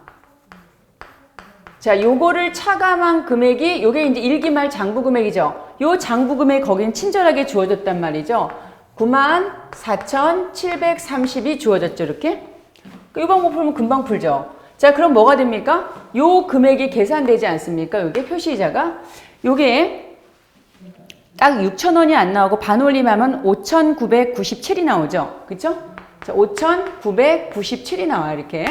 자, 요거를 차감한 금액이 요게 이제 1기 말 장부 금액이죠. 요 장부 금액 거기는 친절하게 주어졌단 말이죠. 94,730이 주어졌죠, 이렇게? 이 방법 풀면 금방 풀죠. 자, 그럼 뭐가 됩니까? 요 금액이 계산되지 않습니까? 요게 표시이자가. 요게 딱 6,000원이 안 나오고 반올림하면 5,997이 나오죠. 그쵸? 자, 5,997이 나와요, 이렇게.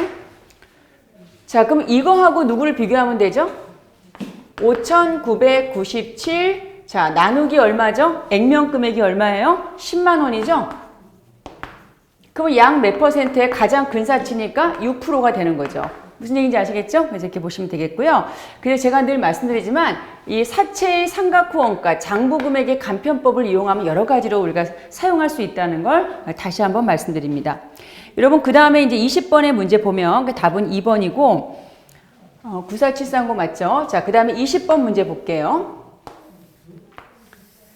자, 그럼 이거하고 누구를 비교하면 되죠? 5,997 자, 나누기 얼마죠? 액면 금액이 얼마예요? 10만 원이죠? 그럼 약 몇 퍼센트의 가장 근사치니까 6%가 되는 거죠. 무슨 얘기인지 아시겠죠? 그래서 이렇게 보시면 되겠고요. 그래서 제가 늘 말씀드리지만 이 사채의 삼각 후원가, 장부 금액의 간편법을 이용하면 여러 가지로 우리가 사용할 수 있다는 걸 다시 한번 말씀드립니다. 여러분, 그 다음에 이제 20번의 문제 보면 그 답은 2번이고 94730 맞죠? 자, 그 다음에 20번 문제 볼게요.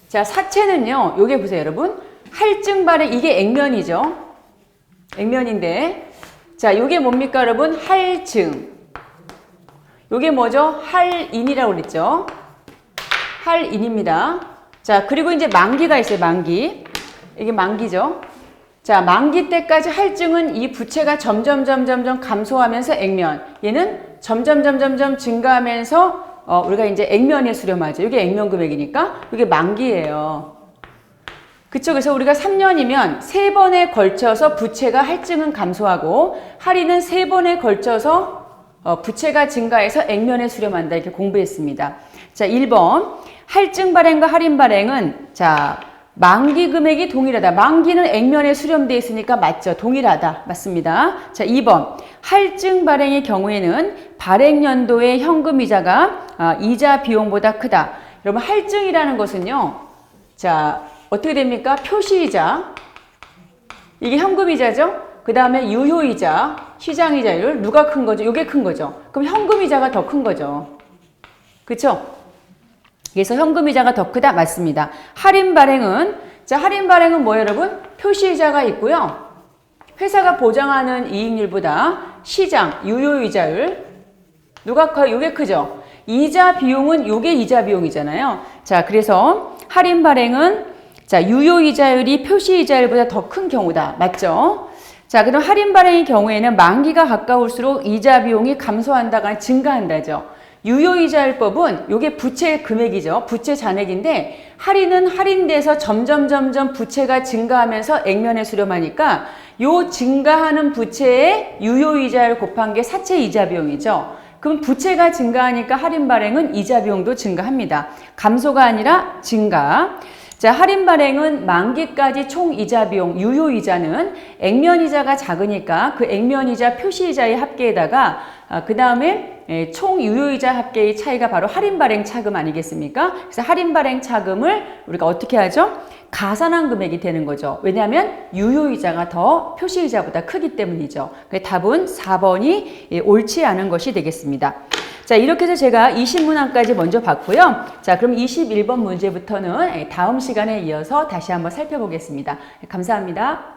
자, 사채는요, 요게 보세요, 여러분. 할증 발행, 이게 액면이죠. 액면인데. 자, 요게 뭡니까, 여러분? 할증. 요게 뭐죠? 할인이라고 그랬죠. 할인입니다. 자, 그리고 이제 만기가 있어요, 만기. 이게 만기죠. 자, 만기 때까지 할증은 이 부채가 점점 감소하면서 액면. 얘는 점점 증가하면서 우리가 이제 액면에 수렴하죠. 이게 액면 금액이니까 이게 만기예요. 그쵸? 그래서 우리가 3년이면 3번에 걸쳐서 부채가 할증은 감소하고 할인은 3번에 걸쳐서 부채가 증가해서 액면에 수렴한다. 이렇게 공부했습니다. 자, 1번. 할증 발행과 할인 발행은 자, 만기 금액이 동일하다. 만기는 액면에 수렴되어 있으니까 맞죠. 동일하다. 맞습니다. 자, 2번. 할증 발행의 경우에는 발행 연도의 현금 이자가 이자 비용보다 크다. 여러분, 할증이라는 것은요. 자, 어떻게 됩니까? 표시이자. 이게 현금 이자죠. 그 다음에 유효이자, 시장이자율. 누가 큰 거죠? 이게 큰 거죠. 그럼 현금 이자가 더 큰 거죠. 그쵸? 그래서 현금 이자가 더 크다. 맞습니다. 할인 발행은, 자, 할인 발행은 뭐예요, 여러분? 표시이자가 있고요. 회사가 보장하는 이익률보다 시장, 유효이자율. 누가 커요? 요게 크죠? 이자 비용은 요게 이자 비용이잖아요. 자, 그래서 할인 발행은 자, 유효이자율이 표시이자율보다 더 큰 경우다. 맞죠? 자, 그럼 할인 발행의 경우에는 만기가 가까울수록 이자 비용이 감소한다가 증가한다죠. 유효이자율 법은 이게 부채 금액이죠. 부채 잔액인데 할인은 할인돼서 점점 부채가 증가하면서 액면에 수렴하니까 요 증가하는 부채의 유효이자율 곱한 게 사채 이자 비용이죠. 그럼 부채가 증가하니까 할인 발행은 이자 비용도 증가합니다. 감소가 아니라 증가. 자, 할인 발행은 만기까지 총 이자 비용, 유효이자는 액면이자가 작으니까 그 액면이자 표시이자의 합계에다가 그 다음에 총 유효이자 합계의 차이가 바로 할인 발행 차금 아니겠습니까? 그래서 할인 발행 차금을 우리가 어떻게 하죠? 가산한 금액이 되는 거죠. 왜냐하면 유효이자가 더 표시이자보다 크기 때문이죠. 답은 4번이 옳지 않은 것이 되겠습니다. 자, 이렇게 해서 제가 20문항까지 먼저 봤고요. 자, 그럼 21번 문제부터는 다음 시간에 이어서 다시 한번 살펴보겠습니다. 감사합니다.